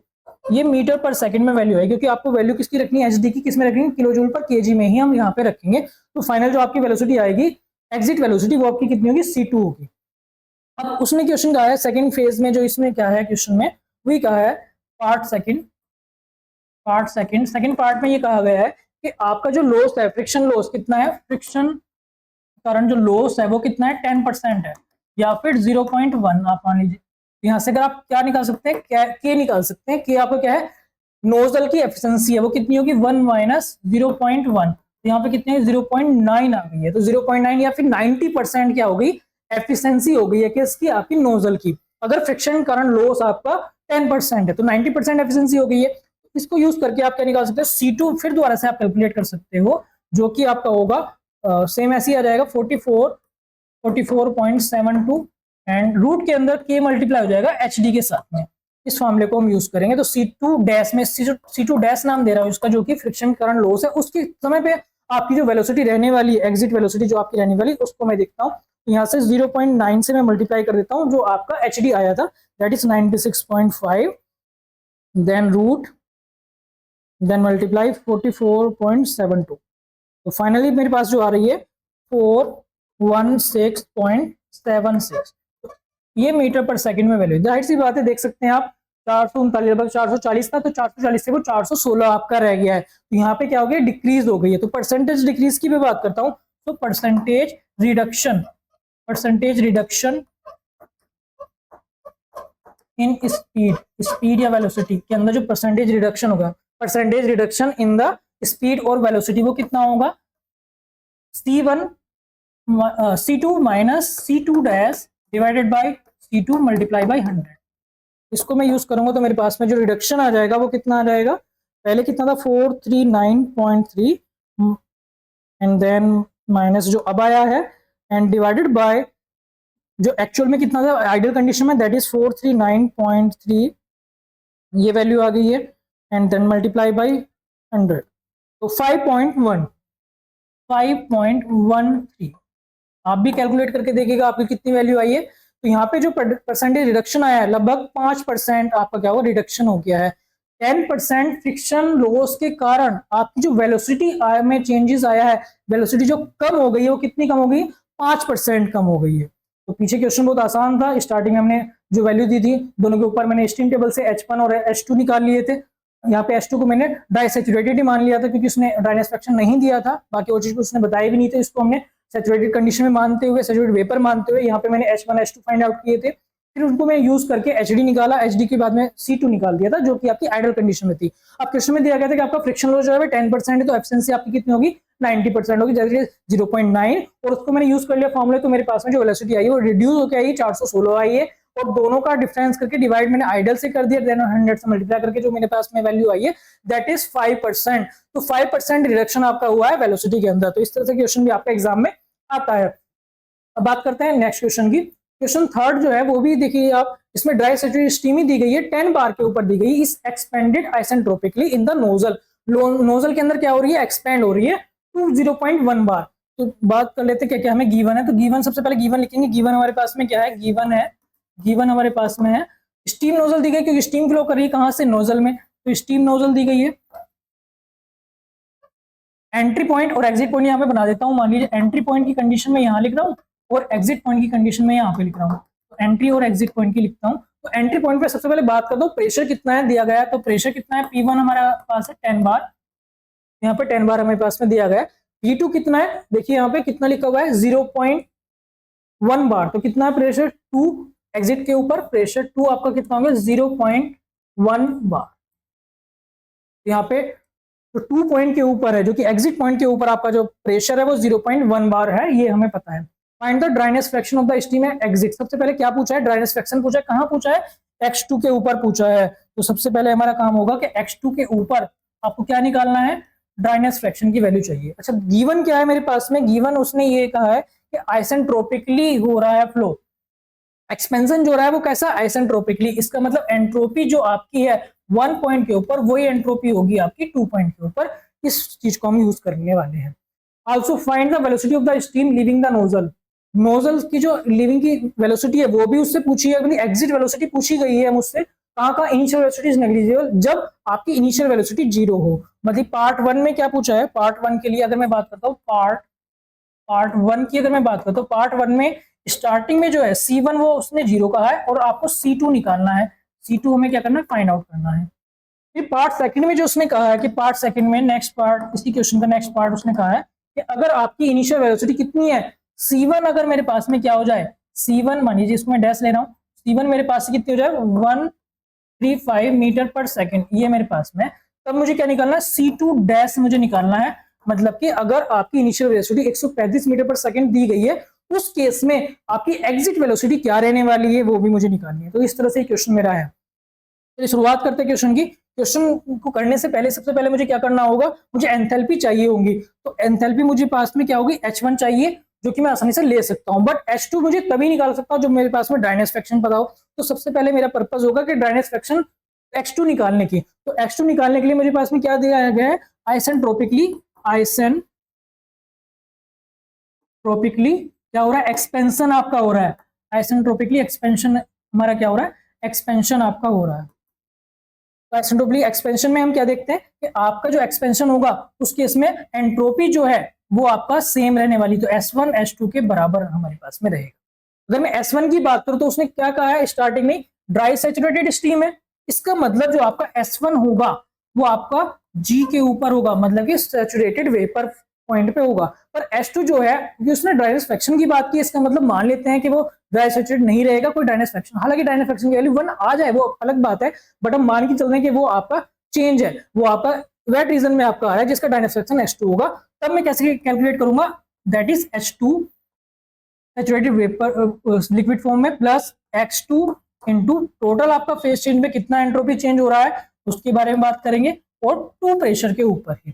ये मीटर पर सेकंड में वैल्यू है, क्योंकि आपको वैल्यू किसकी रखनी है, एचडी की, किस में रखेंगे, किलो जूल पर केजी में ही हम यहाँ पे रखेंगे। तो फाइनल जो आपकी वेलोसिटी आएगी, एग्जिट वेलोसिटी, वो आपकी कितनी होगी, C2 होगी। अब उसने क्वेश्चन कहा है सेकंड फेज में, जो इसमें क्या है क्वेश्चन में, वही कहा है पार्ट सेकंड सेकंड पार्ट में ये कहा गया है कि आपका जो लॉस है, फ्रिक्शन लॉस कितना है, फ्रिक्शन कारण जो लॉस है वो कितना है, 10% है, या फिर 0.1 आप मान लीजिए। यहाँ से अगर आप क्या निकाल सकते हैं, के निकाल सकते हैं। के आपका क्या है, नोजल की एफिशिएंसी है, वो कितनी होगी, 1 माइनस 0.1। तो यहाँ पे कितने 0.9 आ गई है। तो 0.9 या फिर 90% क्या हो गई, एफिशिएंसी हो गई है किसकी, आपकी नोजल की। अगर फ्रिक्शन कारण लॉस आपका 10% है तो 90% एफिशिएंसी हो गई है। इसको यूज करके आप क्या निकाल सकते हैं, C2 फिर दोबारा से आप कैलकुलेट कर सकते हो, जो कि आपका होगा सेम ऐसे ही आ जाएगा 44.72, एंड रूट के अंदर के मल्टीप्लाई हो जाएगा एचडी के साथ में। इस फॉर्मूले को हम यूज करेंगे। तो C2 डैश में, C2 डैश नाम दे रहा है उसका, जो कि फ्रिक्शन करंट लॉस है, उसके समय पे आपकी जो वेलोसिटी रहने वाली है, एग्जिट वेलोसिटी जो आपकी रहने वाली, उसको मैं देखता हूँ। यहाँ से 0.9 से मैं मल्टीप्लाई कर देता हूँ, जो आपका एचडी आया था, that is 96.5, then root, then multiply 44.72। तो फाइनली मेरे पास जो आ रही है 416.76। ये मीटर पर सेकंड में वैल्यू, जाहिर सी बात है, देख सकते हैं आप 439 लगभग 440 था, तो 440 से वो 416 आपका रह गया है। तो यहाँ पे क्या हो गया, डिक्रीज हो गई है। तो परसेंटेज डिक्रीज की मैं बात करता हूँ, तो परसेंटेज रिडक्शन इन स्पीड या वेलोसिटी के अंदर जो परसेंटेज रिडक्शन होगा, percentage reduction in the speed और वेलोसिटी, वो कितना होगा, C2 minus C2 dash divided by C2 multiply by 100। इसको मैं यूज करूंगा तो मेरे पास में जो रिडक्शन आ जाएगा वो कितना आ जाएगा, पहले कितना था 439.3, एंड देन माइनस जो अब आया है, एंड डिवाइडेड बाय जो एक्चुअल में कितना था आइडियल कंडीशन में, दैट इज 439.3, ये वैल्यू आ गई है, एंड देन मल्टीप्लाई बाय 100। तो 5.13। आप भी कैलकुलेट करके देखिएगा आपकी कितनी वैल्यू आई है। तो यहाँ पे जो परसेंटेज रिडक्शन आया है, लगभग 5% आपका क्या हुआ, रिडक्शन हो गया है। 10% फ्रिक्शन लॉस के कारण आपकी जो वेलोसिटी में चेंजेस आया है, वेलोसिटी जो कम हो गई है, वो कितनी कम हो गई, 5% कम हो गई है। तो पीछे क्वेश्चन बहुत आसान था, स्टार्टिंग में हमने जो वैल्यू दी थी, दोनों के ऊपर मैंने स्टीम टेबल से H1 और H2 निकाल लिए थे। यहाँ पे H2 को मैंने डाइसैचुरेटेड ही मान लिया था, क्योंकि उसने ड्राइनेस फ्रैक्शन नहीं दिया था, बाकी और चीज को उसने बताया भी नहीं थे। इसको हमने सैचुरेटेड कंडीशन में मानते हुए, सैचुरेटेड वेपर मानते हुए, यहाँ पे मैंने H1 H2 फाइंड आउट किए थे। फिर उनको मैं यूज करके एचडी निकाला, एचडी के बाद में C2 निकाल दिया था, जो कि आपकी आइडल कंडीशन में थी। अब क्वेश्चन में दिया गया था कि आपका फ्रिक्शन लॉस जो है 10% है, तो एफिशिएंसी आपकी कितनी होगी, 90% होगी, जैसे 0.9, और उसको मैंने यूज कर लिया फॉर्मूले। तो मेरे पास में जो वेलोसिटी आई है वो रिड्यूस होकर आई, 416 आई है, और दोनों का डिफरेंस करके डिवाइड मैंने आइडल से कर दिया, देन 100 से मल्टीप्लाई करके जो मेरे पास में वैल्यू आई है, दैट इज 5%। तो 5% रिडक्शन आपका हुआ है वेलोसिटी के अंदर। तो इस तरह से क्वेश्चन भी आपका एग्जाम में आता है। अब बात करते हैं नेक्स्ट क्वेश्चन की। क्वेश्चन थर्ड जो है वो भी देखिए आप, इसमें ड्राई सैचुरेटेड स्टीम ही दी गई है, 10 बार के ऊपर दी गई, इस expanded isentropically in the nozzle. Nozzle के अंदर क्या हो रही है, एक्सपेंड हो रही है टू 0.1 बार। तो बात कर लेते हैं क्या क्या हमें गिवन है। तो गिवन, सबसे पहले गिवन लिखेंगे। गिवन हमारे पास में क्या है, गिवन हमारे पास में है स्टीम नोजल दी गई, क्योंकि स्टीम फ्लो कर रही है कहां से, नोजल में, तो स्टीम नोजल दी गई है। एंट्री पॉइंट और एग्जिट पॉइंट यहाँ पे बना देता हूँ। मान लीजिए एंट्री पॉइंट की कंडीशन में यहाँ लिख रहा हूँ, और एग्जिट पॉइंट की कंडीशन में यहाँ पे लिख रहा हूँ। तो एंट्री और एग्जिट पॉइंट की लिखता हूँ। तो एंट्री पॉइंट पे सबसे पहले बात कर दो, प्रेशर कितना है दिया गया है। तो प्रेशर कितना है, P1 हमारे पास है 10 बार, यहाँ पे 10 बार हमारे पास में दिया गया है। P2 कितना है, देखिए यहाँ पे कितना लिखा हुआ है, 0.1 बार। तो कितना है प्रेशर 2, एग्जिट के ऊपर प्रेशर 2 आपका कितना होगा, 0.1 बार। यहाँ पे तो 2 पॉइंट के ऊपर है, जो कि एग्जिट पॉइंट के ऊपर आपका जो प्रेशर है वो 0.1 बार है, ये हमें पता है। Find the dryness fraction of the steam exit. सबसे पहले क्या पूछा है, ड्राइनेस फ्रैक्शन पूछा है। कहां पूछा है, X2 के ऊपर पूछा है। तो सबसे पहले हमारा काम होगा कि X2 के ऊपर आपको क्या निकालना है, ड्राइनेस फ्रैक्शन की वैल्यू चाहिए। अच्छा, गिवन क्या है मेरे पास में? गिवन उसने ये कहा है कि आइसेंट्रोपिकली हो रहा है फ्लो, एक्सपेंशन जो रहा है वो कैसा? आइसेंट्रोपिकली। इसका मतलब एंट्रोपी जो आपकी है 1 पॉइंट के ऊपर, वही एंट्रोपी होगी आपकी 2 पॉइंट के ऊपर। इस चीज को हम यूज करने वाले हैं। Also find the velocity of the steam leaving the nozzle. Nozzle की जो लीविंग की वेलोसिटी है वो भी उससे पूछी है, अपनी एग्जिट वेलोसिटी पूछी गई है मुझसे। कहाँ का? इनिशियल वेलोसिटी इज नेग्लिजिबल, जब आपकी इनिशियल वेलोसिटी 0 हो। मतलब पार्ट 1 में क्या पूछा है? पार्ट 1 के लिए अगर मैं बात करता हूँ, पार्ट 1 की अगर मैं बात करता हूँ, पार्ट 1 में स्टार्टिंग में जो है C1 वो उसने 0 कहा है और आपको C2 निकालना है। C2 हमें क्या करना है? फाइंड आउट करना है। फिर पार्ट सेकंड में जो उसने कहा है कि पार्ट सेकंड में नेक्स्ट पार्ट, इसी क्वेश्चन का नेक्स्ट पार्ट उसने कहा है कि अगर आपकी इनिशियल वेलोसिटी कितनी है? C1 अगर मेरे पास में क्या हो जाए? C1 मान लीजिए, इसको मैं डैश ले रहा हूँ, C1 मेरे पास से कितनी हो जाए? 135 मीटर पर सेकंड, ये मेरे पास में। तब मुझे क्या निकालना है? C2 डैश मुझे निकालना है। मतलब कि अगर आपकी इनिशियल वेलोसिटी 135 मीटर पर सेकंड दी गई है, उस केस में आपकी एग्जिट वेलोसिटी क्या रहने वाली है वो भी मुझे निकालनी है। तो इस तरह से क्वेश्चन मेरा है। तो शुरुआत करते हैं क्वेश्चन की। क्वेश्चन को करने से पहले सबसे पहले मुझे क्या करना होगा? मुझे एंथैल्पी चाहिए होगी। तो एंथैल्पी मुझे पास में क्या होगी? H1 चाहिए, जो कि मैं आसानी से ले सकता हूं। बट H2 मुझे तभी निकाल सकता हूं जब मेरे पास में ड्राइनेस फ्रैक्शन पता हो। तो सबसे पहले मेरा पर्पस होगा कि ड्राइनेस फ्रैक्शन H2 निकालने की। तो H2 निकालने के लिए मेरे पास में क्या दिया गया है? आइसेंट्रोपिकली क्या हो रहा है? एक्सपेंशन आपका हो रहा है। आइसेंट्रोपिकली एक्सपेंशन हमारा क्या हो रहा है? एक्सपेंशन आपका हो रहा है। तो आइसेंट्रोपिकली एक्सपेंशन में हम क्या देखते हैं कि आपका जो एक्सपेंशन होगा उस केस में एंट्रोपी जो है वो आपका सेम रहने वाली, तो S1 S2 के बराबर हमारे पास में रहेगा। अगर मैं S1 की बात करूं तो उसने क्या कहा है स्टार्टिंग में? ड्राई सैचुरेटेड स्टीम है। इसका मतलब जो आपका S1 होगा वो आपका G के ऊपर होगा, मतलब कि सैचुरेटेड वेपर पॉइंट पे होगा। पर S2 जो है, उसने ड्राइनेस फ्रैक्शन की बात की, इसका मतलब मान लेते हैं कि वो ड्राई सैचुरेटेड नहीं रहेगा, कोई ड्राइनेस फ्रैक्शन। हालांकि ड्राइनेस फ्रैक्शन की वैल्यू 1 आ जाए वो अलग बात है, बट हम मान के चल रहे हैं कि वो आपका चेंज है, वो आपका वेट रीजन में आपका आ रहा है जिसका ड्राइनेस फ्रैक्शन H2 होगा। तब मैं कैसे कैलकुलेट करूंगा? That is H2 saturated vapour liquid form में प्लस X2 इंटू टोटल आपका फेज चेंज में कितना एंट्रोपी चेंज हो रहा है उसके बारे में बात करेंगे, और 2 प्रेशर के ऊपर ही।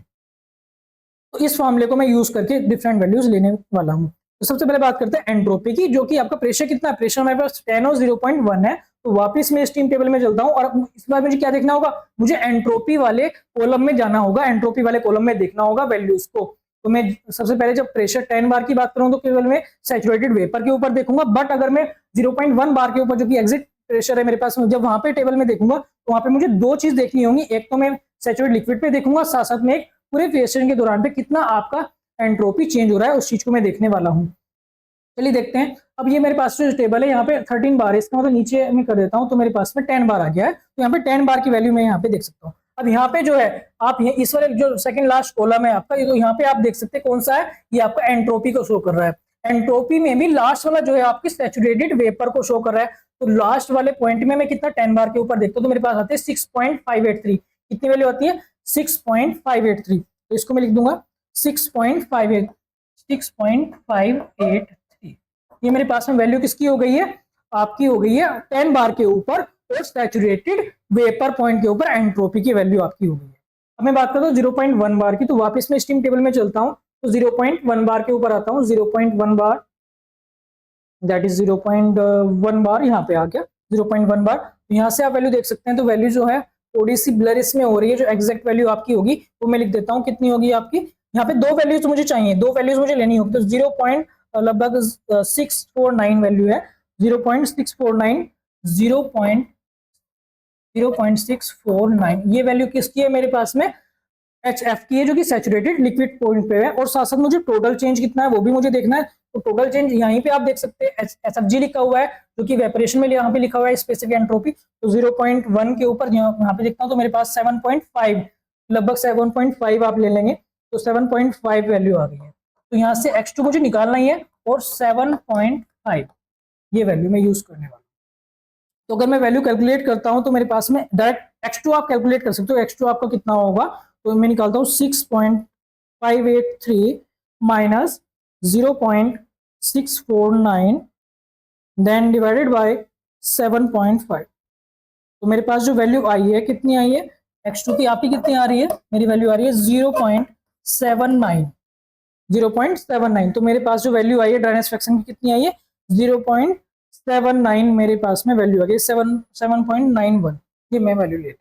तो इस फॉर्मूले को मैं यूज करके डिफरेंट वैल्यूज लेने वाला हूं। तो सबसे पहले बात करते हैं एंट्रोपी की, जो कि आपका प्रेशर कितना है? प्रेशर हमारे पास 10 और 0.1 है। तो वापस मैं स्टीम टेबल में चलता हूं और इस बार मुझे क्या देखना होगा? मुझे एंट्रोपी वाले कॉलम में जाना होगा, एंट्रोपी वाले कॉलम में देखना होगा वैल्यूज को। तो मैं सबसे पहले जब प्रेशर 10 बार की बात करूं तो केवल मैं सैचुरेटेड वेपर के ऊपर देखूंगा। बट अगर मैं 0.1 बार के ऊपर, जो कि एग्जिट प्रेशर है मेरे पास, जब वहां पे टेबल में देखूंगा तो वहां पे मुझे 2 चीज देखनी होंगी। एक तो मैं सैचुरेटेड लिक्विड पे देखूंगा, साथ साथ में एक पूरे फेज चेंज के दौरान पे कितना आपका एंट्रोपी चेंज हो रहा है उस चीज को मैं देखने वाला हूँ। चलिए देखते हैं। अब ये मेरे पास जो टेबल है यहाँ पे 13 बार है, इसका मतलब नीचे मैं कर देता हूँ तो मेरे पास में 10 बार आ गया है। तो यहाँ पे 10 बार की वैल्यू मैं यहाँ पे देख सकता हूँ। अब यहाँ पे जो है आप इस वाले जो सेकंड लास्ट कॉलम है आपका, ये तो यहाँ पे आप देख सकते हैं कौन सा है, ये आपका एंट्रोपी को शो कर रहा है। एंट्रोपी में भी लास्ट वाला जो है आपकी सैचुरेटेड वेपर को शो कर रहा है। तो लास्ट वाले पॉइंट में मैं कितना 10 बार के ऊपर देखता हूँ तो मेरे पास आते हैं 6.583। कितनी वैल्यू आती है? 6.583। तो इसको मैं लिख दूंगा 6.583। ये मेरे पास में वैल्यू किसकी हो गई है? आपकी हो गई है 10 बार के ऊपर और सैचुरेटेड वेपर पॉइंट के ऊपर एंट्रोपी की वैल्यू आपकी हो गई है। अब मैं बात करता हूँ 0.1 बार की। तो वापस मैं स्टीम टेबल में चलता हूँ तो 0.1 बार के ऊपर आता हूँ। 0.1 बार, दैट इज 0.1 बार यहाँ पे आ गया 0.1 बार। तो यहाँ से आप वैल्यू देख सकते हैं। तो वैल्यू जो है थोड़ी सी ब्लर इसमें हो रही है, जो एग्जैक्ट वैल्यू आपकी होगी वो मैं लिख देता हूँ। कितनी होगी आपकी? यहाँ पे 2 वैल्यूज मुझे चाहिए, 2 वैल्यूज मुझे लेनी होगी। तो लगभग 649 वैल्यू है। 0.649 0.649 ये वैल्यू किसकी है मेरे पास में? HF की है, जो कि सैचुरेटेड लिक्विड पॉइंट पे है। और साथ साथ मुझे टोटल चेंज कितना है वो भी मुझे देखना है। तो टोटल चेंज यहीं पे आप देख सकते हैं SFG लिखा हुआ है, जो कि वेपरेशन में यहाँ पे लिखा हुआ है स्पेसिफिक एंट्रोपी। तो 0.1 के ऊपर यहाँ पे देखता हूँ तो मेरे पास 7.5, लगभग 7.5 आप ले लेंगे तो 7.5 वैल्यू आ गई है। तो यहाँ से X2 मुझे निकालना ही है और 7.5 ये वैल्यू मैं यूज करने वाला हूँ। तो अगर मैं वैल्यू कैलकुलेट करता हूँ तो मेरे पास में डायरेक्ट X2 आप कैलकुलेट कर सकते हो। X2 आपका कितना होगा? तो मैं निकालता हूँ 6.583 माइनस 0.649 देन डिवाइडेड बाय 7.5। तो मेरे पास जो वैल्यू आई है कितनी आई है? x2 की आपकी कितनी आ रही है, मेरी वैल्यू आ रही है 0.79, 0.79। तो मेरे पास जो वैल्यू आई है ड्राइनेस फ्रैक्शन की कितनी आई है, 0.79 मेरे पास में वैल्यू आ गई, 7.91, ये मैं वैल्यू ले।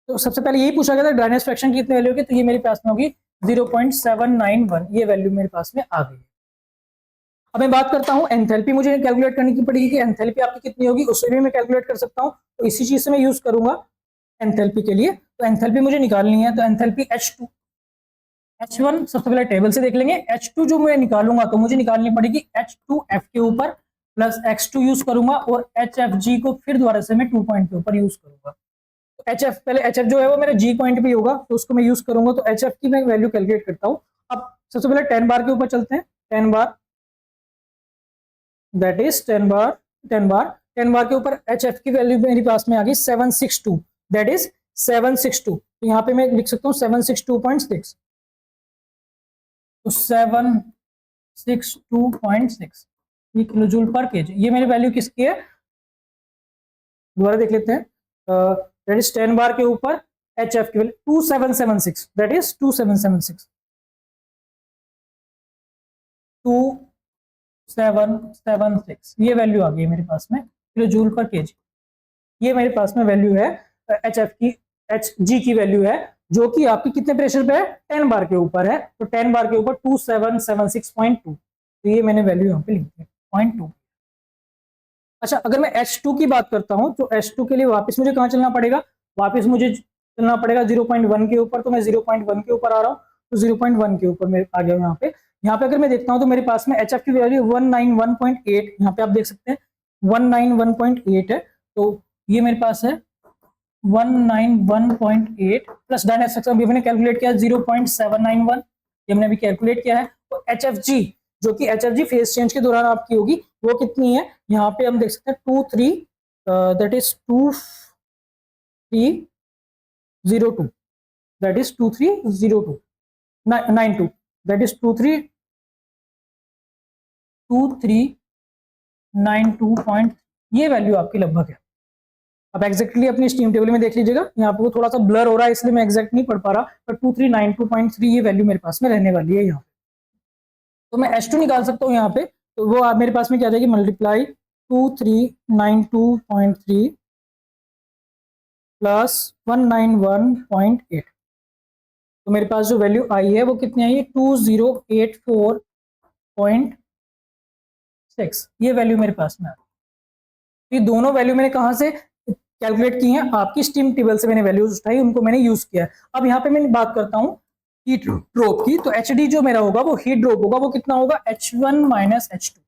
तो सबसे पहले यही पूछा गया था ड्राइनेस फ्रैक्शन की कितनी वैल्यू होगी, तो ये मेरे पास में होगी 0.791, ये वैल्यू मेरे पास में आ गई। अब मैं बात करता हूं एंथैल्पी, मुझे कैलकुलेट करनी की पड़ेगी कि एंथैल्पी आपकी कितनी होगी, उससे भी मैं कैलकुलेट कर सकता हूं। तो इसी चीज से मैं यूज करूंगा एंथैल्पी के लिए। तो एंथैल्पी मुझे निकालनी है, तो एंथैल्पी H2 H1 सबसे पहले टेबल से देख लेंगे। H2 जो मैं निकालूंगा तो मुझे निकालनी पड़ेगी H2F के ऊपर प्लस X2 यूज करूंगा और HFG को फिर दोबारा से मैं 2 पॉइंट के ऊपर यूज करूंगा। तो HF पहले HF जो है वो मेरा G पॉइंट पे होगा, तो उसको मैं यूज करूंगा। तो HF की मैं वैल्यू कैलकुलेट करता हूँ। अब सबसे पहले 10 बार के ऊपर चलते हैं। 10 बार, दैट इज 10 बार, 10 बार के ऊपर HF की वैल्यू मेरे पास में आ गई 762, दैट इज 762। तो यहाँ पे मैं लिख सकता हूँ 762.6, तो 762.6 ये किलो जूल पर केजी, ये मेरी वैल्यू किसकी है, दोबारा देख लेते हैं। दैट इज 10 बार के ऊपर HF की वैल्यू 2776, दैट इज 2776, 2776 ये वैल्यू आ गई मेरे पास में किलो जूल पर केजी। ये मेरे पास में वैल्यू है HF की, HG की वैल्यू है, जो कि आपकी कितने प्रेशर पे है, 10 बार के ऊपर है। तो 10 बार के ऊपर 2776.2, तो ये मैंने वैल्यू यहाँ पे लिख दी 0.2। अच्छा, अगर मैं H2 की बात करता हूँ तो H2 के लिए वापस मुझे कहाँ चलना पड़ेगा, वापस मुझे चलना पड़ेगा 0.1 के ऊपर। तो मैं 0.1 के ऊपर आ रहा हूँ, तो 0.1 के ऊपर मैं आ गया यहाँ पे। यहाँ पे अगर मैं देखता हूँ तो मेरे पास में HF की वैल्यू 191.8, यहाँ पे आप देख सकते हैं 191.8 है। तो ये मेरे पास है 191.8 प्लस डायनेमिक फ्रैक्शन अभी हमने कैलकुलेट किया 0.791, ये हमने अभी कैलकुलेट किया है। तो HFG जो कि HFG फेज चेंज के दौरान आपकी होगी वो कितनी है, यहाँ पे हम देख सकते हैं 23, that is 2302, that is 2302 92, that is 2392 ये वैल्यू आपकी लगभग है। अब एक्जैक्टली अपनी स्टीम टेबल में देख लीजिएगा, यहाँ पे वो थोड़ा सा ब्लर हो रहा है इसलिए मैं एक्जैक्ट नहीं पढ़ पा रहा, पर 2392.3 ये वैल्यू मेरे पास में रहने वाली है यहाँ पे। तो मैं H2 निकाल सकता हूँ यहाँ पे, तो वो आप मेरे पास में क्या जाएगी, मल्टीप्लाई 2392.3 प्लस 191.8, तो मेरे पास जो वैल्यू आई है वो कितनी आई है 2084.6, ये वैल्यू मेरे पास में आई। ये दोनों वैल्यू मैंने कहाँ से कैलकुलेट की हैं, आपकी स्टीम टेबल से मैंने वैल्यूज उठाई, उनको मैंने यूज किया है। अब यहाँ पे मैं बात करता हूँ हीट ड्रॉप की, तो HD जो मेरा होगा वो हीट ड्रॉप होगा, वो कितना होगा H1 माइनस H2,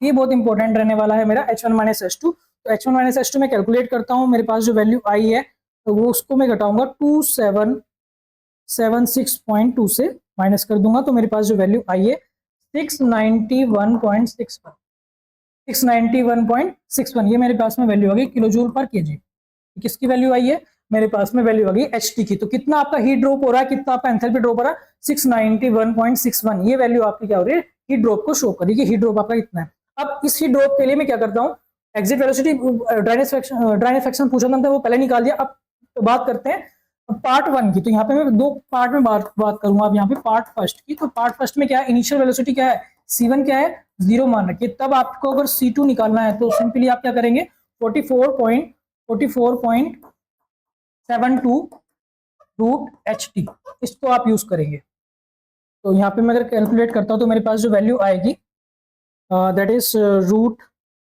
ये बहुत इंपॉर्टेंट रहने वाला है मेरा H1 माइनस H2। तो H1 माइनस H2 में कैलकुलेट करता हूँ, मेरे पास जो वैल्यू आई है तो वो उसको मैं घटाऊंगा 2776.2 से माइनस कर दूंगा, तो मेरे पास जो वैल्यू आई है 691.61, 691.61 ये मेरे पास में वैल्यू आ गई किलो जूल पर केजी। किसकी वैल्यू आई है, मेरे पास में वैल्यू आ गई HT की। तो कितना आपका हीट ड्रॉप हो रहा है, कितना आपका एंथैल्पी ड्रॉप हो रहा है, 691.61, ये वैल्यू आपकी क्या हो रही है, हीट ड्रॉप को शो करेगी, हीट ड्रॉप आपका कितना है। अब इस हीट ड्रॉप के लिए मैं क्या करता हूँ, एग्जिट वेलोसिटी ड्राइनेस फ्रैक्शन पूछा था वो पहले निकाल दिया। अब तो बात करते हैं पार्ट 1 की, तो यहाँ पे मैं दो पार्ट में बात करूंगा। अब यहाँ पे पार्ट फर्स्ट की, तो पार्ट फर्स्ट में क्या है, इनिशियल वेलोसिटी क्या है, C1 क्या है 0 मान रखिए। तब आपको अगर C2 निकालना है तो सिंपली आप क्या करेंगे 44.72 रूट HT, इसको आप यूज करेंगे। तो यहाँ पे मैं अगर कैलकुलेट करता हूँ तो मेरे पास जो वैल्यू आएगी that is root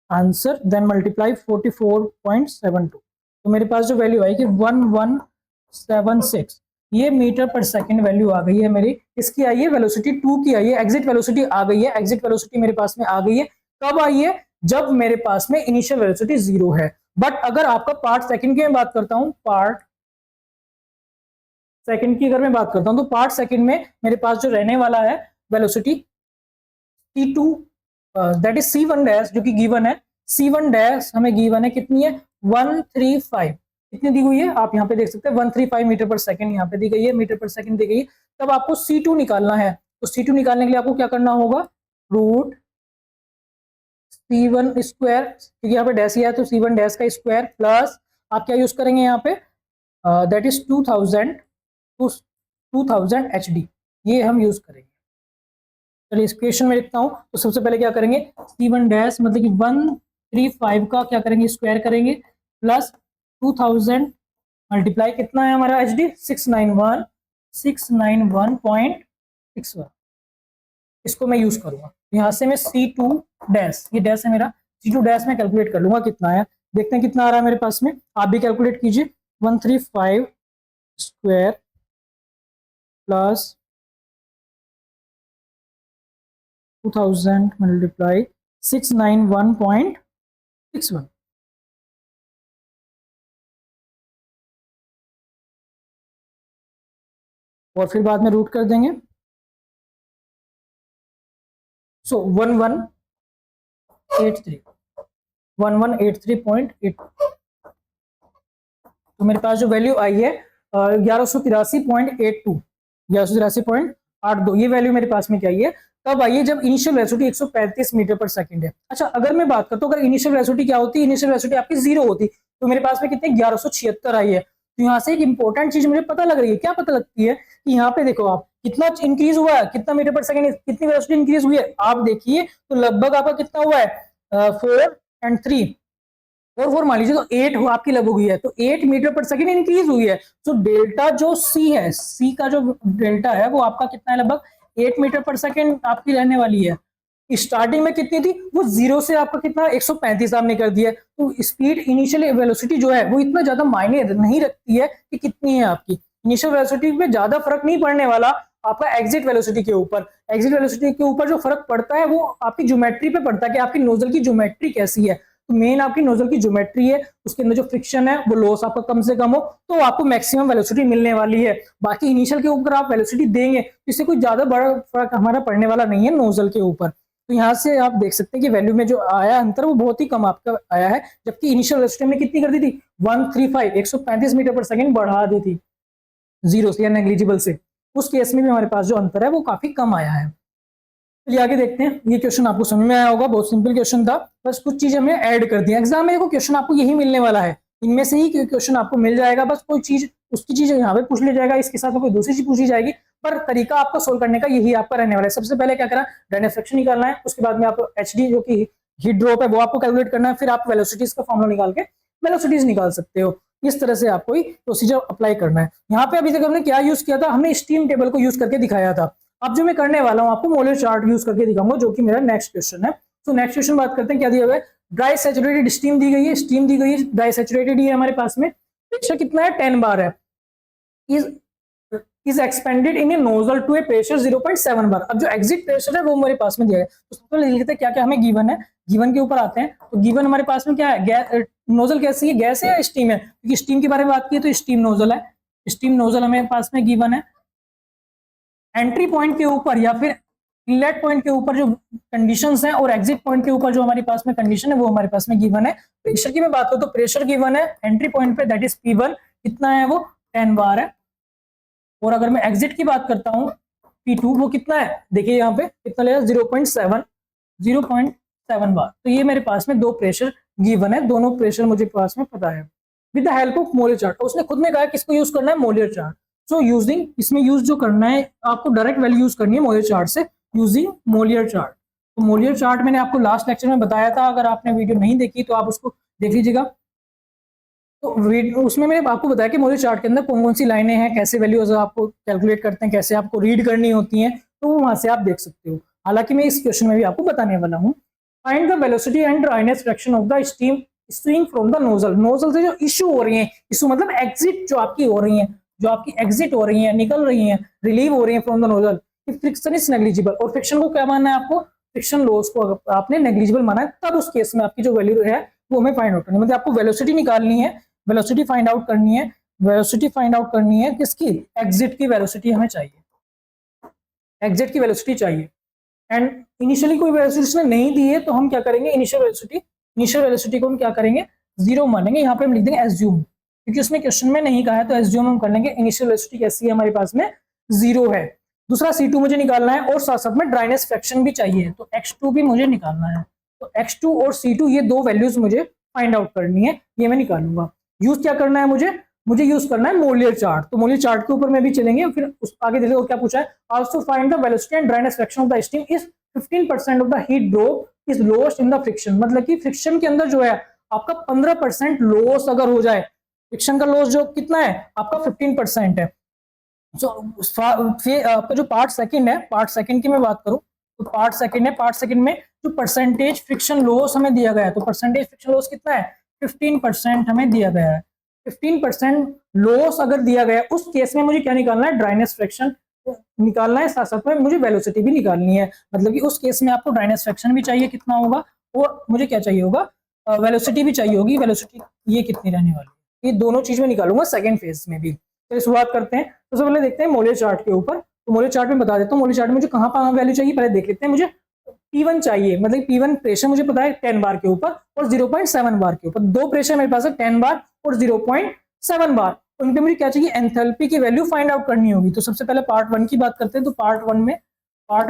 answer then multiply 44.72, तो मेरे पास जो वैल्यू आएगी 1176, ये मीटर पर सेकंड वैल्यू आ गई है मेरी। इसकी आई है वेलोसिटी 2 की आई है, एग्जिट वेलोसिटी आ गई है, एग्जिट वेलोसिटी मेरे पास में आ गई है। कब आई है, जब मेरे पास में इनिशियल वेलोसिटी 0 है। बट अगर आपका पार्ट सेकंड की मैं बात करता हूं, पार्ट सेकंड की अगर मैं बात करता हूं तो पार्ट सेकंड में मेरे पास जो रहने वाला है velocity C2 that is C1 dash जो कि गिवन है, C1 डैश हमें गिवन है कितनी है 135, कितनी दी हुई है आप यहाँ पे देख सकते हैं 135 मीटर पर सेकंड यहाँ पे दी गई है, मीटर पर सेकंड दी गई है। तब आपको C2 निकालना है, तो C2 निकालने के लिए आपको क्या करना होगा, रूट C1 स्क्वायर, क्योंकि यहाँ पे डैश ही है तो C1 डैश का स्क्वायर प्लस आप क्या यूज करेंगे यहाँ पे दैट इज 2000 HD, ये हम यूज करेंगे। चलिए इस क्वेश्चन में लिखता हूँ। तो सबसे पहले क्या करेंगे, C1 डैश मतलब कि 135 का क्या करेंगे, स्क्वायर करेंगे, प्लस 2000 मल्टीप्लाई कितना है हमारा HD, 691.61। इसको मैं यूज करूंगा। यहाँ से मैं C2 डैश, ये डैश है मेरा, C2 डैश में कैलकुलेट कर लूंगा कितना है। देखते हैं कितना आ रहा है मेरे पास में, आप भी कैलकुलेट कीजिए। 135 स्क्वायर प्लस 2000 मल्टीप्लाई 691.61। और फिर बाद में रूट कर देंगे। सो 1183.8। तो मेरे पास जो वैल्यू आई है 1183.82, ये वैल्यू मेरे पास में क्या आई है, तब आई है जब इनिशियल वेलोसिटी 135 मीटर पर सेकंड है। अच्छा, अगर मैं बात करता हूँ अगर इनिशियल वेलोसिटी क्या होती है, इनिशियल वेलोसिटी आपकी 0 होती, तो मेरे पास में कितने 1176 आई है। तो यहाँ से एक इंपॉर्टेंट चीज मुझे पता लग रही है, क्या पता लगती है कि यहाँ पे देखो आप कितना इंक्रीज हुआ है, कितना मीटर पर सेकंड, कितनी वेलोसिटी इंक्रीज हुई है, आप देखिए तो लगभग आपका कितना हुआ है 4 एंड 3 4 मान लीजिए, तो 8 आपकी लगभग हुई है, तो 8 मीटर पर सेकंड इंक्रीज हुई है। तो डेल्टा जो सी है, सी का जो डेल्टा है वो आपका कितना है, लगभग 8 मीटर पर सेकंड आपकी रहने वाली है। स्टार्टिंग में कितनी थी, वो 0 से आपका कितना 135 आपने कर दिया। तो स्पीड इनिशियल वेलोसिटी जो है वो इतना ज्यादा मायने नहीं रखती है कि कितनी है आपकी। इनिशियल वेलोसिटी में ज्यादा फर्क नहीं पड़ने वाला आपका एग्जिट वेलोसिटी के ऊपर। एग्जिट वेलोसिटी के ऊपर जो फर्क पड़ता है वो आपकी ज्योमेट्री पे पड़ता है कि आपकी नोजल की ज्योमेट्री कैसी है। तो मेन आपकी नोजल की ज्योमेट्री है, उसके अंदर जो फ्रिक्शन है वो लॉस आपका कम से कम हो, तो आपको मैक्सिमम वेलोसिटी मिलने वाली है। बाकी इनिशियल के ऊपर आप वेलोसिटी देंगे, इससे कोई ज्यादा बड़ा फर्क हमारा पड़ने वाला नहीं है नोजल के ऊपर। तो यहाँ से आप देख सकते हैं कि वैल्यू में जो आया अंतर वो बहुत ही कम आपका आया है, जबकि इनिशियल वेलोसिटी हमने कितनी कर दी थी 135 मीटर पर सेकंड बढ़ा दी थी 0 से या नेग्लिजिबल से। उस केस में भी हमारे पास जो अंतर है वो काफी कम आया है। चलिए आगे देखते हैं। ये क्वेश्चन आपको समझ में आया होगा, बहुत सिंपल क्वेश्चन था, बस कुछ चीज हमने ऐड कर दी। एग्जाम में देखो क्वेश्चन आपको यही मिलने वाला है, इनमें से ही क्वेश्चन आपको मिल जाएगा, बस कोई चीज उसकी चीज यहाँ पे पूछ ली जाएगा, इसके साथ कोई दूसरी चीज पूछी जाएगी, पर तरीका आपका सोल्व करने का यही आपका रहने वाला है। सबसे पहले क्या करा, डायनेमिक फ्रिक्शन निकालना है, उसके बाद में आपको HD जो कि हीट ड्रॉप है वो आपको कैलकुलेट करना है, फिर आप वेलोसिटीज का फॉर्मूला निकाल के वेलोसिटीज निकाल सकते हो। इस तरह से आपको ही प्रोसीजर अप्लाई करना है। यहाँ पे अभी तक हमने क्या यूज किया था, हमने स्टीम टेबल को यूज करके दिखाया था। अब जो मैं करने वाला हूँ आपको मोलर चार्ट यूज करके दिखाऊंगा, जो कि मेरा नेक्स्ट क्वेश्चन है। तो नेक्स्ट क्वेश्चन बात करते हैं, क्या दिया हुआ है, ड्राई सैचुरेटेड स्टीम दी गई है, स्टीम दी गई है, ड्राई सैचुरेटेड ही है हमारे पास में, प्रेशर कितना है 10 बार है, is expanded in a nozzle to a pressure 0.7 bar. अब जो एग्जिट प्रेशर है वो हमारे पास में दिया है, तो सबसे पहले लिखते हैं क्या क्या हमें गिवन है, गिवन के ऊपर आते हैं। तो गिवन हमारे पास में क्या है, नोजल कैसी है, गैस है या स्टीम है, क्योंकि स्टीम के बारे में बात की है तो स्टीम नोजल है, स्टीम नोजल हमारे पास में गिवन है। एंट्री पॉइंट के ऊपर या फिर इनलेट पॉइंट के ऊपर जो कंडीशंस हैं और एग्जिट पॉइंट के ऊपर जो हमारे पास में कंडीशन है वो हमारे पास में गिवन है। प्रेशर की मैं बात करूं तो प्रेशर गिवन है एंट्री पॉइंट पे, दैट इज P1 कितना है वो 10 बार है। और अगर मैं एग्जिट की बात करता हूं P2 वो कितना है, देखिए यहाँ पे कितना लेगा 0.7 बार। तो ये मेरे पास में दो प्रेशर गिवन है, दोनों प्रेशर मुझे पास में पता है। With the help of molar chart, उसने खुद में कहा किसको यूज करना है, मोलर चार्ट। सो यूजिंग, इसमें यूज जो करना है आपको डायरेक्ट वैल्यू यूज करनी है मोलर चार्ट से, यूजिंग मोलर चार्ट। तो मोलर चार्ट मैंने आपको लास्ट लेक्चर में बताया था, अगर आपने वीडियो नहीं देखी तो आप उसको देख लीजिएगा। तो उसमें मैंने आपको बताया कि मोलर चार्ट के अंदर कौन कौन सी लाइनें हैं, कैसे वैल्यूज आपको कैलकुलेट करते हैं, कैसे आपको रीड करनी होती हैं, तो वहां से आप देख सकते हो। हालांकि मैं इस क्वेश्चन में भी आपको बताने वाला हूँ। Find the velocity and dryness fraction of the steam stream from the nozzle. Nozzle से जो इशू हो रही है, इशू मतलब एग्जिट जो आपकी हो रही है, जो आपकी एग्जिट हो रही है, निकल रही है, रिलीव हो रही है from the nozzle, friction is negligible. और फ्रिक्शन को क्या मानना है आपको, फ्रिक्शन लॉस को आपने नेग्लिजिबल माना है, तब उस केस में आपकी जो वैल्यू है वो हमें फाइंड आउट करनी है। मतलब आपको वेलोसिटी निकालनी है, वेलोसिटी फाइंड आउट करनी है, वेलोसिटी फाइंड आउट करनी है किसकी, एग्जिट की वेलोसिटी हमें चाहिए, एग्जिट की वेलोसिटी चाहिए। एंड इनिशियली कोई वेलोसिटी नहीं दी है तो हम क्या करेंगे, इनिशियल वेलोसिटी को हम क्या करेंगे 0 मानेंगे। यहाँ पे हम लिख देंगे एज्यूम, क्योंकि उसने क्वेश्चन में नहीं कहा है तो एज्यूम हम कर लेंगे। इनिशियल वेलोसिटी कैसी है हमारे पास में 0 है। दूसरा C2 मुझे निकालना है और साथ साथ में ड्राइनेस फ्रैक्शन भी चाहिए, तो X2 भी मुझे निकालना है। तो X2 और C2 ये दो वैल्यूज मुझे फाइंड आउट करनी है, ये मैं निकालूंगा। यूज क्या करना है मुझे, मुझे यूज करना है मोलियर चार्ट। तो मोलियर चार्ट के ऊपर में भी चलेंगे, फिर उस आगे देखो क्या पूछा है, also find the velocity and dryness fraction of the steam is 15% of the heat drop is lost in the friction. मतलब कि फ्रिक्शन के अंदर जो है आपका 15% लॉस अगर हो जाए, फ्रिक्शन का लॉस जो कितना है आपका 15% है। सो आपका जो पार्ट सेकंड है, पार्ट सेकंड की मैं बात करूं तो पार्ट सेकंड है, पार्ट सेकंड में जो परसेंटेज फ्रिक्शन लॉस हमें दिया गया है, तो परसेंटेज फ्रिक्शन लॉस कितना है 15% हमें दिया गया है। 15% लॉस अगर दिया गया है उस केस में मुझे क्या निकालना है, ड्राइनेस फ्रैक्शन निकालना है, साथ साथ में मुझे वेलोसिटी भी निकालनी है। मतलब कि उस केस में आपको ड्राइनेस फ्रैक्शन भी चाहिए कितना होगा, और मुझे क्या चाहिए होगा, वेलोसिटी भी चाहिए होगी। वेलोसिटी ये कितनी रहने वाली है, ये दोनों चीज में निकालूंगा सेकंड फेज में भी। तो शुरुआत करते हैं। तो सबसे पहले देखते हैं मोलियर चार्ट के ऊपर। तो मोलियर चार्ट में बता देता हूँ, मोलियर चार्ट में मुझे कहाँ पर वैल्यू चाहिए पहले देख लेते हैं। मुझे P1 चाहिए, मतलब P1 प्रेशर मुझे पता है 10 बार के ऊपर और 0.7 बार के ऊपर। दो प्रेशर मेरे पास है 10 बार और 0.7 बार। तो इनपे मुझे क्या चाहिए, एंथैल्पी की वैल्यू फाइंड आउट करनी होगी। तो सबसे पहले पार्ट 1 की बात करते हैं। तो पार्ट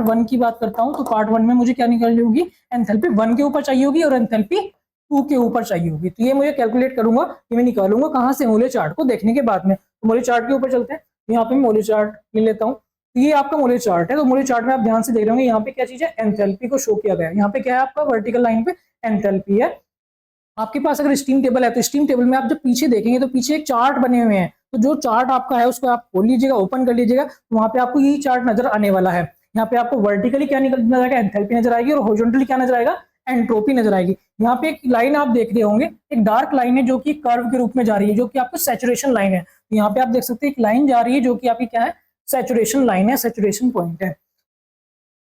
1 की बात करता हूँ। तो पार्ट 1 में मुझे क्या निकालनी होगी, एंथैल्पी 1 के ऊपर चाहिए होगी और एंथैल्पी 2 के ऊपर चाहिए होगी। तो ये मुझे कैलकुलेट करूंगा, ये मैं निकालूंगा कहाँ से, मोलियर चार्ट को देखने के बाद में। तो मोलियर चार्ट के ऊपर चलते हैं। यहाँ पे मोलियर चार्ट ले लेता हूँ। तो ये आपका मोलियर चार्ट है। तो मोलियर चार्ट में आप ध्यान से देख रहे होंगे, यहाँ पे क्या चीज है, एंथैल्पी को शो किया गया है। यहाँ पे क्या है आपका, वर्टिकल लाइन पे एंथैल्पी है। आपके पास अगर स्टीम टेबल है तो स्टीम टेबल में आप जब पीछे देखेंगे तो पीछे एक चार्ट बने हुए हैं। तो जो चार्ट आपका है उसको आप खोल लीजिएगा, ओपन कर लीजिएगा, तो वहां पे आपको यही चार्ट नजर आने वाला है। यहाँ पे आपको वर्टिकली क्या नजर आएगा, एंथैल्पी नजर आएगी, और हॉरिजॉन्टली क्या नजर आएगा, एंट्रोपी नजर आएगी। यहाँ पे एक लाइन आप देख रहे होंगे, एक डार्क लाइन है जो कि कर्व के रूप में जा रही है, जो कि आपको सैचुरेशन लाइन है। तो यहाँ पे आप देख सकते हैं एक लाइन जा रही है जो कि आपकी क्या है, सैचुरेशन लाइन है, सैचुरेशन पॉइंट है।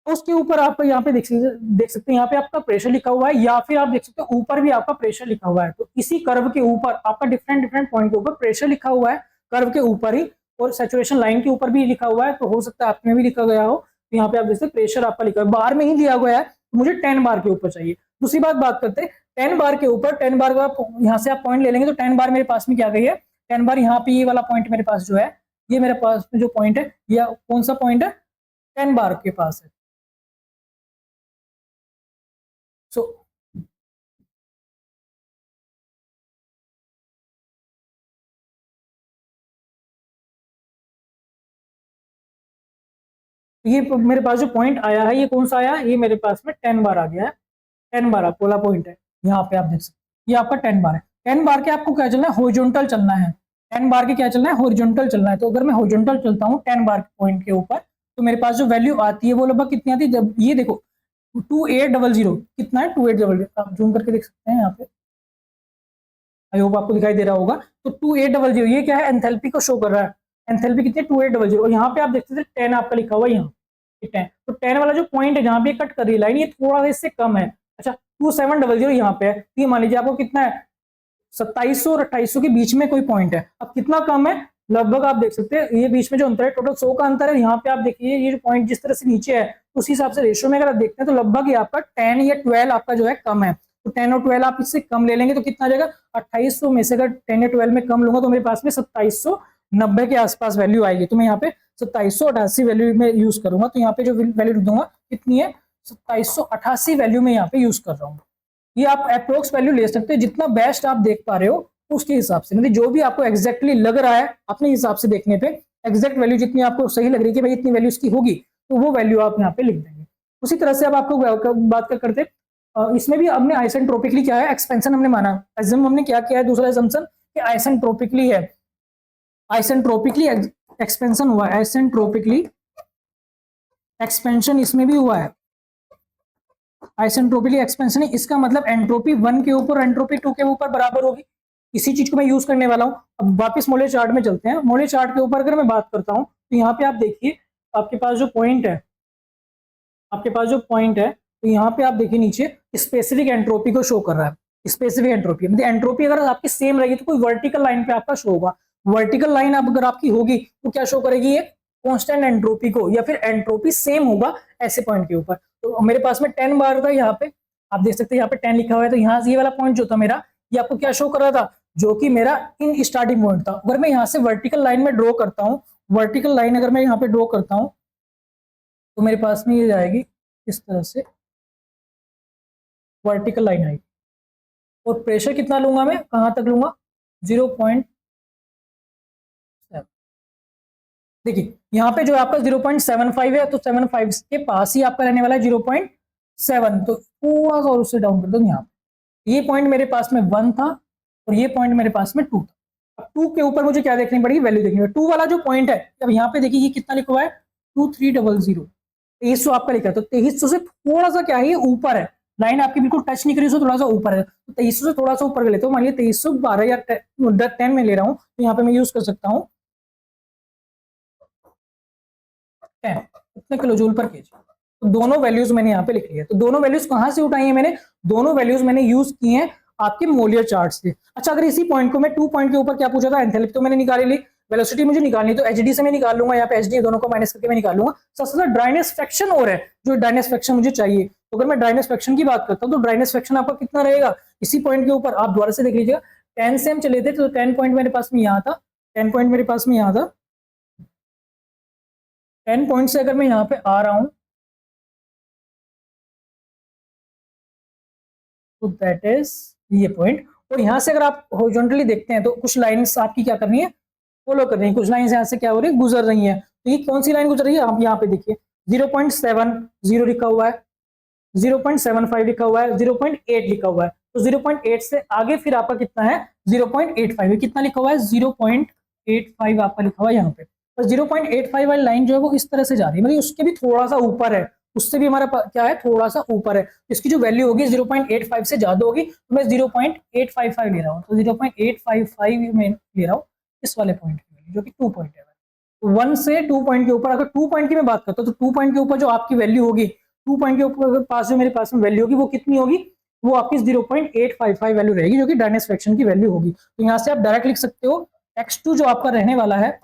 उसके ऊपर आप यहाँ पे देख सकते हैं, यहाँ पे आपका प्रेशर लिखा हुआ है, या फिर आप देख सकते हैं ऊपर भी आपका प्रेशर लिखा हुआ है। तो इसी कर्व के ऊपर आपका डिफरेंट डिफरेंट पॉइंट के ऊपर प्रेशर लिखा हुआ है, कर्व के ऊपर ही, और सैचुरेशन लाइन के ऊपर भी लिखा हुआ है। तो हो सकता है आपने भी लिखा गया हो। तो यहाँ पे आप देख सकते प्रेशर आपका लिखा है, बार में ही दिया गया है, तो मुझे 10 बार के ऊपर चाहिए। दूसरी बात करते हैं 10 बार के ऊपर। 10 बार का यहाँ से आप पॉइंट ले लेंगे, तो 10 बार मेरे पास में क्या गई है, 10 बार यहाँ पे ये वाला पॉइंट मेरे पास जो है, ये मेरे पास में जो पॉइंट है, या कौन सा पॉइंट है, 10 बार के पास है। सो ये मेरे पास जो पॉइंट आया है, ये कौन सा आया है, ये मेरे पास में 10 बार आ गया है। 10 बार आपको वाला पॉइंट है, यहाँ पे आप देख सकते हैं, ये आपका 10 बार है। 10 बार के आपको क्या चलना है, हॉरिजॉन्टल चलना है। 10 बार के क्या चलना है, हॉरिजॉन्टल चलना है। तो अगर मैं हॉरिजॉन्टल चलता हूँ 10 बार पॉइंट के ऊपर, तो मेरे पास जो वैल्यू आती है वो लगभग कितनी आती है, जब ये देखो 2800 कितना है, 2800, आप जूम करके देख सकते हैं यहाँ पे, आई होप आपको दिखाई दे रहा होगा। तो 2800 ये क्या है, एंथैल्पी को शो कर रहा है। एंथैल्पी कितनी है, 2800, और यहाँ पे आप देख सकते हैं 10 आपका लिखा हुआ है यहाँ, 10। तो 10 वाला जो पॉइंट है जहाँ पे कट कर रही है लाइन, ये थोड़ा सा इससे कम है। अच्छा 2700 यहाँ पे है, तो ये मान लीजिए आपको कितना है, 2700 और 2800 के बीच में कोई पॉइंट है। अब कितना कम है, लगभग आप देख सकते हैं ये बीच में जो अंतर है टोटल 100 का अंतर है। यहाँ पे आप देखिए ये जो पॉइंट जिस तरह से नीचे है, उसी हिसाब से रेशियो में अगर आप देखते हैं तो लगभग ये आपका 10 या 12 आपका जो है कम है। तो 10 और 12 आप इससे कम ले लेंगे तो कितना आ जाएगा, 2800 में से अगर 10 या 12 में कम लूंगा तो मेरे पास में 2790 के आसपास वैल्यू आएगी। तो मैं यहाँ पे 2788 वैल्यू में यूज करूंगा। तो यहाँ पे जो वैल्यू दूंगा कितनी है, 2788 वैल्यू में यहाँ पे यूज कर रहा हूँ। ये आप अप्रोक्स वैल्यू ले सकते हैं, जितना बेस्ट आप देख पा रहे हो उसके हिसाब से, मतलब जो भी आपको एग्जैक्टली लग रहा है अपने हिसाब से देखने पे, एग्जैक्ट वैल्यू जितनी आपको सही लग रही है कि भाई इतनी वैल्यू इसकी होगी, तो वो वैल्यू आप यहाँ पे लिख देंगे। उसी तरह से अब आपको बात करते इसमें भी हमने आइसेंट्रोपिकली क्या है, एक्सपेंशन हमने माना। एग्जाम हमने क्या किया है, दूसरा एजम्पशन कि आइसेंट्रोपिकली है, आइसेंट्रोपिकली एक्सपेंशन हुआ है, आइसेंट्रोपिकली एक्सपेंशन इसमें भी हुआ है। आइसेंट्रोपिकली एक्सपेंशन है, इसका मतलब एंट्रोपी 1 के ऊपर एंट्रोपी 2 के ऊपर बराबर होगी। इसी चीज को मैं यूज करने वाला हूं। अब वापस मोलियर चार्ट में चलते हैं। मोलियर चार्ट के ऊपर अगर मैं बात करता हूं तो यहाँ पे आप देखिए, आपके पास जो पॉइंट है, आपके पास जो पॉइंट है, तो यहाँ पे आप देखिए नीचे स्पेसिफिक एंट्रोपी को शो कर रहा है। स्पेसिफिक एंट्रोपी मतलब एंट्रोपी अगर आपकी सेम रहेगी तो कोई वर्टिकल लाइन पे आपका शो होगा। वर्टिकल लाइन अगर आपकी होगी तो क्या शो करेगी, ये कांस्टेंट एंट्रोपी को, या फिर एंट्रोपी सेम होगा ऐसे पॉइंट के ऊपर। तो मेरे पास में 10 बार था यहाँ पे, आप देख सकते हैं यहाँ पे 10 लिखा हुआ है। तो यहाँ से ये वाला पॉइंट जो था मेरा, ये आपको क्या शो कर रहा था, जो कि मेरा इन स्टार्टिंग पॉइंट था। अगर मैं यहाँ से वर्टिकल लाइन में ड्रॉ करता हूँ, वर्टिकल लाइन अगर मैं यहाँ पे ड्रॉ करता हूँ तो मेरे पास में ये जाएगी इस तरह से, वर्टिकल लाइन आएगी। और प्रेशर कितना लूंगा मैं, कहाँ तक लूंगा, 0.7 देखिए यहाँ पे जो आपका 0.75 है, तो 75 के पास ही आपका रहने वाला है 0.7, तो थोड़ा सा और उससे डाउन कर दो यहाँ पे। ये पॉइंट मेरे पास में 1 था और ये पॉइंट मेरे पास में 2 था। अब 2 के ऊपर मुझे क्या देखनी पड़ेगी, वैल्यू देखनी पड़ेगी। 2 वाला जो पॉइंट है, अब यहाँ पे देखिए ये कितना लिखा हुआ है 2300, 2300 आपका लिखा है, तो 2300 से थोड़ा सा क्या है ये ऊपर है, लाइन आपकी बिल्कुल टच नहीं करी, उससे थोड़ा सा ऊपर है, तो 2300 से थोड़ा सा ऊपर कर लेते हो। मान लिया 2312 या 10 में ले रहा हूँ, तो यहाँ पे मैं यूज कर सकता हूँ 10 कितने किलो जूल पर केजी। तो दोनों वैल्यूज मैंने यहाँ पे लिख लिया। तो दोनों वैल्यूज कहाँ से उठाई है मैंने, दोनों वैल्यूज मैंने यूज की हैं आपके मोलियर चार्ट से। अच्छा, अगर इसी पॉइंट को मैं 2 पॉइंट के ऊपर क्या पूछा था, एंथैल्पी तो मैंने निकाली ली, वेलोसिटी मुझे निकालनी, तो एचडी से मैं निकाल लूंगा, यहाँ पे एचडी दोनों को माइनस करके मैं निकाल लूंगा। सबसे ज्यादा ड्राइनेस फ्रैक्शन और है, जो ड्राइनेस फ्रैक्शन मुझे चाहिए। तो अगर मैं ड्राइनेस फ्रैक्शन की बात करता हूँ, तो ड्राइनेस फ्रैक्शन आपका कितना रहेगा इसी पॉइंट के ऊपर, आप दोबारा से देख लीजिएगा। 10 से हम चले थे, तो 10 पॉइंट मेरे पास में यहाँ था, 10 पॉइंट मेरे पास में यहाँ था। 10 पॉइंट से अगर मैं यहाँ पे आ रहा हूं, तो दैट इज ये पॉइंट। और यहाँ से अगर आप हॉरिजॉन्टली देखते हैं, तो कुछ लाइंस आपकी क्या करनी है, फॉलो कर रही है, कुछ लाइंस यहाँ से क्या हो रही है, गुजर रही है। तो ये कौन सी लाइन गुजर रही है, आप यहाँ पे देखिए 0.70 लिखा हुआ है, 0.75 लिखा हुआ है, 0.8 लिखा हुआ है। तो 0.8 से आगे फिर आपका कितना है 0.85, कितना लिखा हुआ है 0.85 आपका लिखा हुआ है यहाँ पे। और 0.85 वाली लाइन जो है वो इस तरह से जा रही है, मतलब उसके भी थोड़ा सा ऊपर है, उससे भी हमारा क्या है थोड़ा सा ऊपर है। इसकी जो वैल्यू होगी 0.85 से ज्यादा होगी, तो मैं 0.855 ले रहा हूँ, तो 0.855 में ले रहा हूँ इस वाले पॉइंट की वैल्यू, जो कि 2 पॉइंट है। 1 से 2 पॉइंट के ऊपर, अगर 2 पॉइंट की मैं बात करता हूँ, तो 2 पॉइंट के ऊपर जो आपकी वैल्यू होगी, 2 पॉइंट के ऊपर पास जो मेरे पास में वैल्यू होगी, वो कितनी होगी, वो आपकी 0.855 वैल्यू रहेगी, जो कि ड्राइनेस फ्रैक्शन की वैल्यू होगी। तो यहाँ से आप डायरेक्ट लिख सकते हो x2 जो आपका रहने वाला है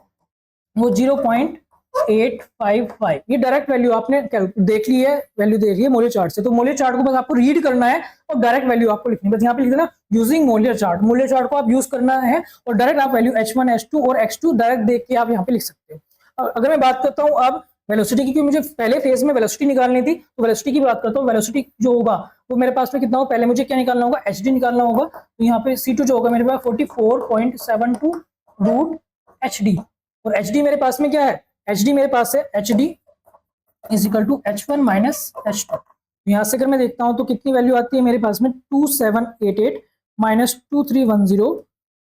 वो 0.855। ये डायरेक्ट वैल्यू आपने देख ली है, वैल्यू देख ली है मोलियर चार्ट से। तो मोलियर चार्ट को बस आपको रीड करना है और डायरेक्ट वैल्यू आपको लिखनी है। बस यहाँ पे लिख देना using Molière chart, Molière chart को आप यूज करना है और डायरेक्ट आप वैल्यू h1 h2 और x2 डायरेक्ट देख के आप यहाँ पे लिख सकते हो। अगर मैं बात करता हूँ अब वेलोसिटी की, क्योंकि मुझे पहले फेज में वेलोसिटी निकालनी थी, तो वेलोसिटी की बात करता हूँ। वेलोसिटी जो होगा वो मेरे पास में कितना हो, पहले मुझे क्या निकालना होगा, एचडी निकालना होगा। तो यहाँ पे C2 जो होगा मेरे पास 44.72 रूट एचडी, और एचडी मेरे पास में क्या है, एचडी मेरे पास है HD is equal to h1 minus h2। यहाँ से अगर मैं देखता हूँ तो कितनी वैल्यू आती है मेरे पास में 2788 माइनस 2310,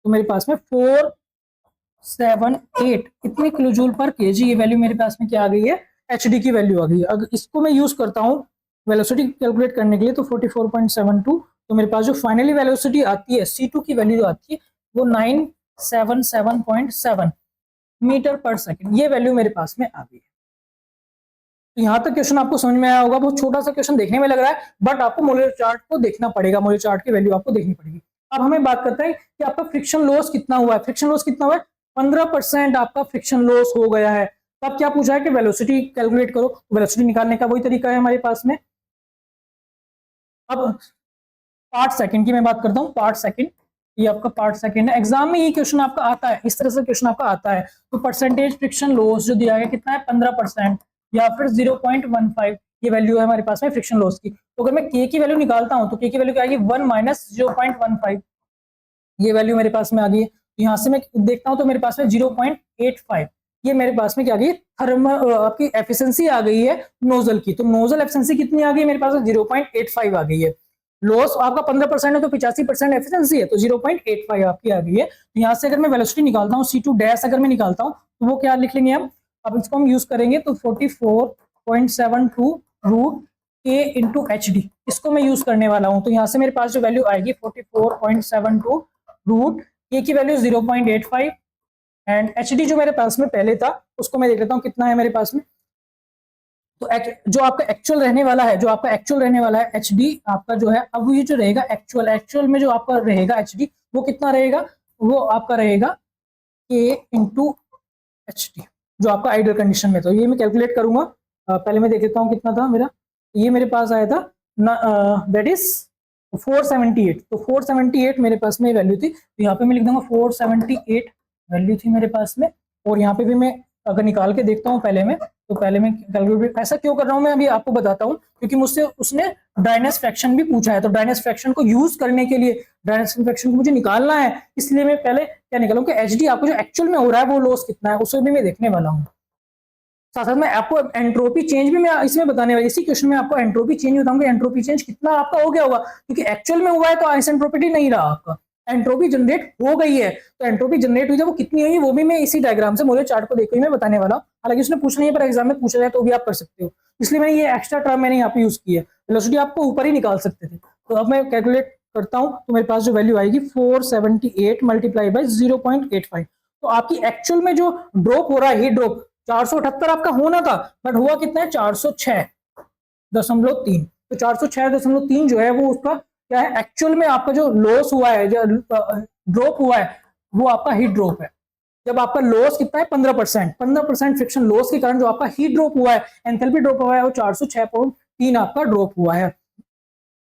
तो मेरे पास में 478 कितने किलो जूल पर केजी, ये वैल्यू मेरे पास में क्या आ गई है, एचडी की वैल्यू आ गई है। अगर इसको मैं यूज करता हूँ वेलोसिटी कैलकुलेट करने के लिए, तो 44.72, तो मेरे पास जो फाइनली वेलोसिटी आती है C2 की वैल्यू जो आती है वो 977.7 मीटर पर सेकंड, ये वैल्यू मेरे पास में आ गई है। तो यहाँ तक क्वेश्चन आपको समझ में आया होगा। बहुत छोटा सा क्वेश्चन देखने में लग रहा है, बट आपको मोलियर चार्ट को देखना पड़ेगा, मोलियर चार्ट की वैल्यू आपको देखनी पड़ेगी। अब हमें बात करते हैं कि आपका फ्रिक्शन लॉस कितना हुआ है। फ्रिक्शन लॉस कितना हुआ है, 15% आपका फ्रिक्शन लॉस हो गया है। तब क्या पूछा है कि वेलोसिटी कैलकुलेट करो, वेलोसिटी निकालने का वही तरीका है हमारे पास में। अब पार्ट सेकंड की मैं बात करता हूँ, पार्ट सेकंड, ये आपका पार्ट सेकंड है। एग्जाम में ये क्वेश्चन आपका आता है, इस तरह से क्वेश्चन आपका आता है। तो परसेंटेज फ्रिक्शन लॉस जो दिया गया कितना है 15% या फिर 0.15, ये वैल्यू है हमारे पास में फ्रिक्शन लॉस की। तो अगर मैं के की वैल्यू निकालता हूं, तो के की वैल्यू क्या आएगी 1 माइनस 0.15, ये वैल्यू मेरे पास में आ गई है। तो यहाँ से मैं देखता हूँ तो मेरे पास में 0.85, ये मेरे पास में क्या आ गई, थर्मल आपकी एफिशिएंसी आ गई है नोजल की। तो नोजल एफिशिएंसी कितनी आ गई मेरे पास में 0.85 आ गई है। लॉस आपका 15% है, तो 85% एफिशिएंसी है, तो 0.85 आपकी आ गई है। तो यहाँ से अगर मैं वेलोसिटी निकालता हूँ C2 डैश अगर मैं निकालता हूँ, तो वो क्या लिख लेंगे हम, अब इसको हम यूज करेंगे, तो 44.72 रूट के इंटू एचडी, इसको मैं यूज करने वाला हूँ। तो यहाँ से मेरे पास जो वैल्यू आएगी 44.72 रूट के की वैल्यू 0.85 एंड एचडी जो मेरे पास में पहले था उसको मैं देख लेता हूँ कितना है मेरे पास में। तो जो आपका एक्चुअल रहने वाला है, जो आपका एक्चुअल रहने वाला है एचडी आपका जो है, अब ये जो रहेगा एक्चुअल में जो आपका रहेगा एचडी, वो कितना रहेगा, वो आपका रहेगा के इंटू एचडी, जो आपका आइडियल कंडीशन में। तो ये मैं कैलकुलेट करूंगा, पहले मैं देख लेता हूँ कितना था मेरा। ये मेरे पास आया था दैट इज 478, तो 478 मेरे पास में वैल्यू थी। तो यहाँ पे मैं लिख दूंगा 478 वैल्यू थी मेरे पास में। और यहाँ पे भी मैं अगर निकाल के देखता हूँ पहले में, तो पहले मैं कैलकुलेट ऐसा क्यों कर रहा हूँ मैं अभी आपको बताता हूँ, क्योंकि मुझसे उसने ड्राइनेस फ्रैक्शन भी पूछा है। तो ड्राइनेस फ्रैक्शन को यूज करने के लिए, ड्राइनेस फ्रैक्शन को मुझे निकालना है, इसलिए मैं पहले क्या निकालूं कि एचडी आपको जो एक्चुअल में हो रहा है वो लॉस कितना है, उसे भी मैं देखने वाला हूँ। साथ साथ में आपको एंट्रोपी चेंज भी मैं इसमें बताने वाली, इसी क्वेश्चन में आपको एंट्रोपी चेंज बताऊंगा, एंट्रोपी चेंज कितना आपका हो गया होगा, क्योंकि एक्चुअल में हुआ है तो आइसेंट्रोपिटी नहीं रहा आपका, एंट्रोपी जनरेट हो गई है। तो एंट्रोपी जनरेट हुई है वो कितनी हुई वो भी मैं इसी डायग्राम से मोलर चार्ट को देखकर मैं बताने वाला हूं। हालांकि उसने पूछना है पर एग्जाम में पूछा जाए तो भी आप कर सकते हो, इसलिए मैंने ये एक्स्ट्रा टर्म मैंने यहाँ पे यूज की है। वेलोसिटी आपको ऊपर ही निकाल सकते थे। तो अब मैं कैलकुलेट करता हूं तो मेरे पास जो वैल्यू आएगी 478 मल्टीप्लाई बाई 0.85। तो आपकी एक्चुअल में जो ड्रॉप हो रहा है, हीट ड्रॉप 478 आपका होना था, बट हुआ कितना है 406.3। तो 406.3 जो है वो उसका क्या है, एक्चुअल में आपका जो लॉस हुआ है, जो ड्रॉप हुआ है वो आपका हीट ड्रॉप है। जब आपका लॉस कितना है 15% फ्रिक्शन लॉस के कारण जो आपका हीट ड्रॉप हुआ है, एंथैल्पी ड्रॉप हुआ है, वो 406.3 आपका ड्रॉप हुआ है।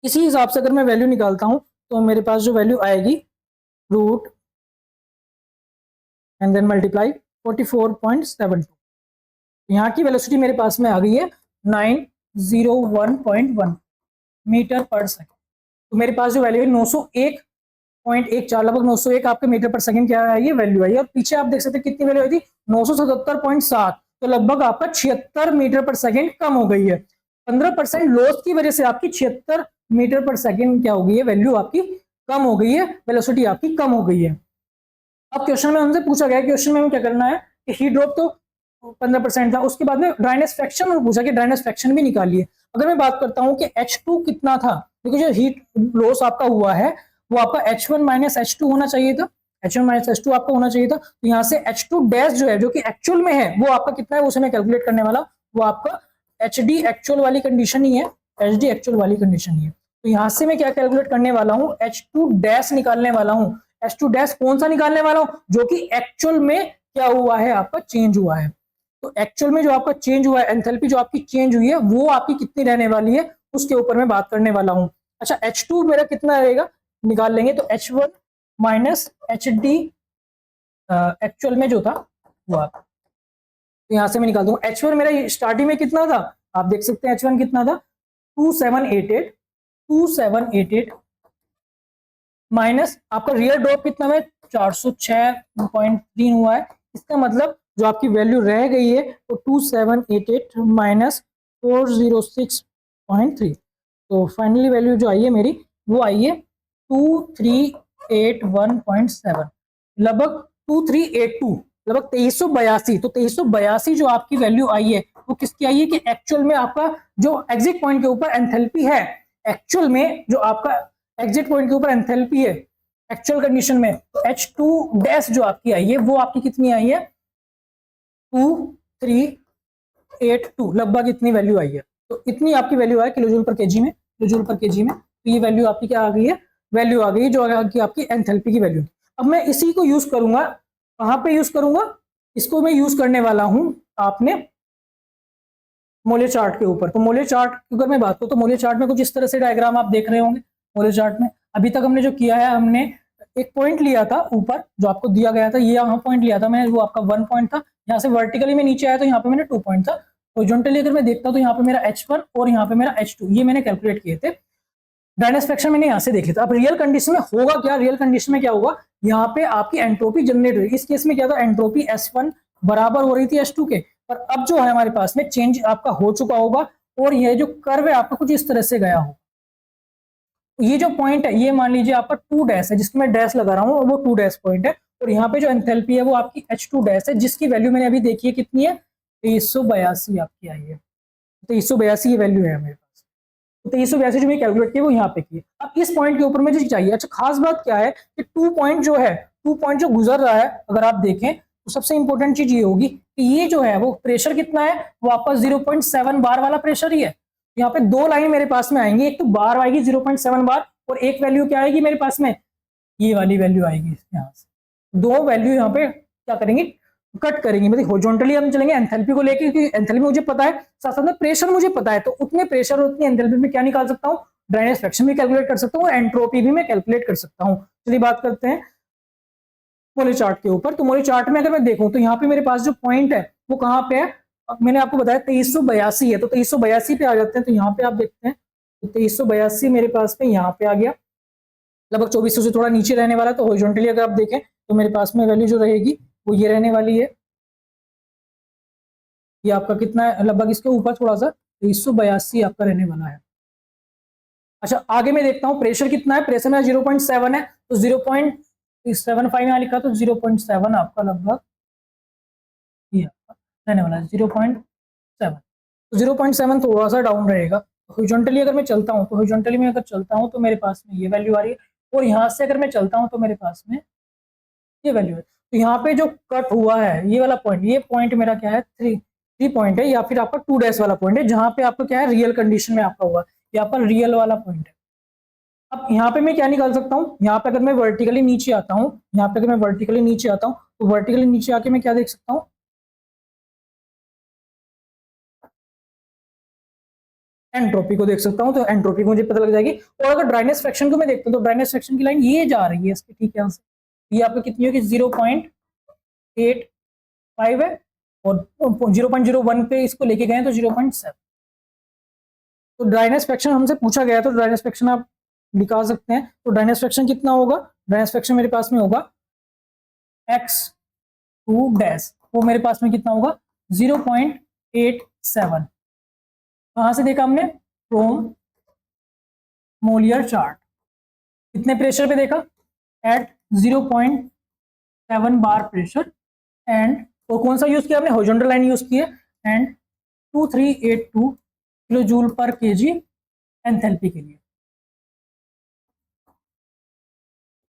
इसी हिसाब से अगर मैं वैल्यू निकालता हूं तो मेरे पास जो वैल्यू आएगी रूट एंड देन मल्टीप्लाई 44.72। यहाँ की वेलोसिटी मेरे पास में आ गई है 901.1 मीटर पर सेकंड। तो मेरे पास जो वैल्यू है 901.14, लगभग 901 आपके मीटर पर सेकंड क्या है ये वैल्यू आई है। और पीछे आप देख सकते हैं कितनी वैल्यू आई थी 977.7, तो लगभग आपका 76 मीटर पर सेकंड कम हो गई है। 15% लॉस की वजह से आपकी 76 मीटर पर सेकंड क्या हो गई है, वैल्यू आपकी कम हो गई है, वेलोसिटी आपकी कम हो गई है। अब क्वेश्चन में हमसे पूछा गया, क्वेश्चन में हमें क्या करना है कि हीट ड्रॉप तो 15% था, उसके बाद में ड्राइनेस फ्रैक्शन में पूछा कि ड्राइनेस फ्रैक्शन भी निकालिए। अगर मैं बात करता हूं कि H2 कितना था, क्योंकि जो हीट लॉस आपका हुआ है वो आपका H1 माइनस H2 होना चाहिए था, H1 माइनस H2 आपका होना चाहिए था। तो यहाँ से H2 डैश जो है जो कि एक्चुअल में है वो आपका कितना है उसे मैं कैलकुलेट करने वाला, वो आपका HD एक्चुअल वाली कंडीशन ही है, HD एक्चुअल वाली कंडीशन ही है। तो यहाँ से मैं क्या कैलकुलेट करने वाला हूँ, H2 डैश निकालने वाला हूँ। H2 डैश कौन सा निकालने वाला हूँ, जो कि एक्चुअल में क्या हुआ है आपका चेंज हुआ है। तो एक्चुअल में जो आपका चेंज हुआ है, एंथैल्पी जो आपकी चेंज हुई है वो आपकी कितनी रहने वाली है उसके ऊपर मैं बात करने वाला हूं। अच्छा H2 मेरा कितना रहेगा निकाल लेंगे, तो H1 माइनस HD एक्चुअल में जो था वो आप, तो यहां से मैं निकाल दूंगा। H1 मेरा स्टार्टिंग में कितना था, आप देख सकते हैं H1 कितना था 2788 माइनस आपका रियल ड्रॉप कितना है 406.3 हुआ है। इसका मतलब जो आपकी वैल्यू रह गई है वो 2788 माइनस 406.3। तो फाइनली वैल्यू जो आई है मेरी वो आई है 2381.7, लगभग 2382, लगभग 2382। तो 2382 जो आपकी वैल्यू आई है वो किसकी आई है कि एक्चुअल में आपका जो एग्जिट पॉइंट के ऊपर एंथैल्पी है, एक्चुअल में जो आपका एग्जिट पॉइंट के ऊपर एंथैल्पी है एक्चुअल कंडीशन में, H2 डैश जो आपकी आई है वो आपकी कितनी आई है 2382, लगभग इतनी वैल्यू आई है। तो इतनी आपकी वैल्यू है किलोजूल पर केजी में, किलोजूल पर केजी में। तो ये वैल्यू आपकी क्या आ गई है, वैल्यू आ गई जो आपकी एंथैल्पी की वैल्यू। अब मैं इसी को यूज करूंगा, कहां पे यूज करूंगा, इसको मैं यूज करने वाला हूं आपने मोलर चार्ट के ऊपर। तो मोलर चार्ट अगर मैं बात करूं तो मोलर चार्ट में कुछ इस तरह से डायग्राम आप देख रहे होंगे। मोलर चार्ट में अभी तक हमने जो किया है, हमने एक पॉइंट लिया था ऊपर जो आपको दिया गया था, ये यहाँ पॉइंट लिया था मैंने, वो आपका 1 पॉइंट था। यहाँ से वर्टिकली में नीचे आया तो यहाँ पे मैंने 2 पॉइंट था। हॉरिजॉन्टली अगर मैं देखता हूँ तो यहाँ पे मेरा H1 और यहाँ पे मेरा H2 ये मैंने कैलकुलेट किए थे। ड्राइनेस फ्रैक्शन मैंने यहाँ से देखे थे। अब रियल कंडीशन में होगा क्या, रियल कंडीशन में क्या होगा, यहाँ पे आपकी एंट्रोपी जनरेट हुई। इस केस में क्या था, एंट्रोपी S1 बराबर हो रही थी S2 के, पर अब जो है हमारे पास में चेंज आपका हो चुका होगा और ये जो कर्व है आपका कुछ इस तरह से गया हो। ये जो पॉइंट है ये मान लीजिए आपका 2 डैश है, जिसकी मैं डैश लगा रहा हूँ वो 2 डैश पॉइंट है। और यहाँ पे जो एंथैल्पी है वो आपकी H2 डैश है, जिसकी वैल्यू मैंने अभी देखी है कितनी है 2382 आपकी आई है। 2382 ये वैल्यू है मेरे पास। तो 2382 जो मैं कैलकुलेट की वो यहाँ पे की। अब इस पॉइंट के ऊपर मुझे चाहिए। अच्छा खास बात क्या है कि 2 पॉइंट जो है, 2 पॉइंट जो गुजर रहा है अगर आप देखें तो सबसे इंपॉर्टेंट चीज ये होगी कि ये जो है वो प्रेशर कितना है, वो आपका 0.7 बार वाला प्रेशर ही है। यहाँ पे 2 लाइन मेरे पास में आएंगी, एक तो बार आएगी 0.7 बार और एक वैल्यू क्या आएगी मेरे पास में, ये वाली वैल्यू आएगी। यहाँ से 2 वैल्यू यहाँ पे क्या करेंगे, कट करेंगे। मतलब हॉरिजॉन्टली हम चलेंगे एंथैल्पी को लेके, क्योंकि एंथैल्पी मुझे पता है, साथ साथ में प्रेशर मुझे पता है, तो उतने प्रेशर और उतनी एंथैल्पी में क्या निकाल सकता हूँ, ड्राइनेस फ्रैक्शन भी कैलकुलेट कर सकता हूँ, एंट्रोपी भी मैं कैलकुलेट कर सकता हूँ। चलिए बात करते हैं मोलर चार्ट के ऊपर। तो मोलर चार्ट में अगर मैं देखूं तो यहाँ पे मेरे पास जो पॉइंट है वो कहाँ पे है, मैंने आपको बताया 2382 है, तो 2382 पे आ जाते हैं। तो यहाँ पे आप देखते हैं तो 2382 मेरे पास में यहाँ पे आ गया, लगभग 2400 से थोड़ा नीचे रहने वाला। तो हॉरिजॉन्टली अगर आप देखें तो मेरे पास में वैल्यू जो रहेगी वो ये रहने वाली है ये आपका कितना है, लगभग इसके ऊपर थोड़ा सा 382 आपका रहने वाला है। अच्छा आगे मैं देखता हूँ प्रेशर कितना है, प्रेशर में 0.7 है, तो 0.75 यहाँ लिखा, तो 0.7 आपका लगभग ये आपका रहने वाला है 0.7। तो 0.7 थोड़ा सा डाउन रहेगा। हॉरिजॉन्टली अगर मैं चलता हूँ, तो हॉरिजॉन्टली में अगर चलता हूँ तो मेरे पास में ये वैल्यू आ रही है, और यहाँ से अगर मैं चलता हूँ तो मेरे पास में ये वैल्यू है। तो यहाँ पे जो कट हुआ है ये वाला पॉइंट, ये पॉइंट मेरा क्या है, थ्री पॉइंट है, या फिर आपका 2 डैश वाला पॉइंट है, जहाँ पे आपका क्या है रियल कंडीशन में आपका हुआ, ये आपका रियल वाला पॉइंट है। अब यहाँ पे मैं क्या निकाल सकता हूँ, यहाँ पे अगर मैं वर्टिकली नीचे आता हूँ, यहाँ पे अगर मैं वर्टिकली नीचे आता हूँ, तो वर्टिकली नीचे आके मैं क्या देख सकता हूँ, एंट्रोपी को देख सकता हूँ। तो एंट्रोपी को मुझे पता लग जाएगी। और अगर ड्राइनेस फ्रैक्शन को मैं देखता हूँ, तो ड्राइनेस फ्रैक्शन की लाइन ये जा रही है इसके ठीक है, ये आपका कितनी होगी 0.85 है, और 0.01 पे इसको लेके गए तो 0.7। तो ड्राइनेस फ्रैक्शन हमसे पूछा गया, तो ड्राइनेस फ्रैक्शन आप निकाल सकते हैं। तो ड्राइनेस फ्रैक्शन कितना होगा, ड्राइनेस फ्रैक्शन मेरे पास में होगा x2 डैश, वो मेरे पास में कितना होगा 0.87। कहाँ से देखा हमने, फ्रॉम मोलियर चार्ट। कितने प्रेशर पे देखा, एट 0.7 बार प्रेशर, एंड वो कौन सा यूज किया हमने, हॉरिजॉन्टल लाइन यूज की है, एंड 2382 किलो जूल पर केजी एंथैल्पी के लिए।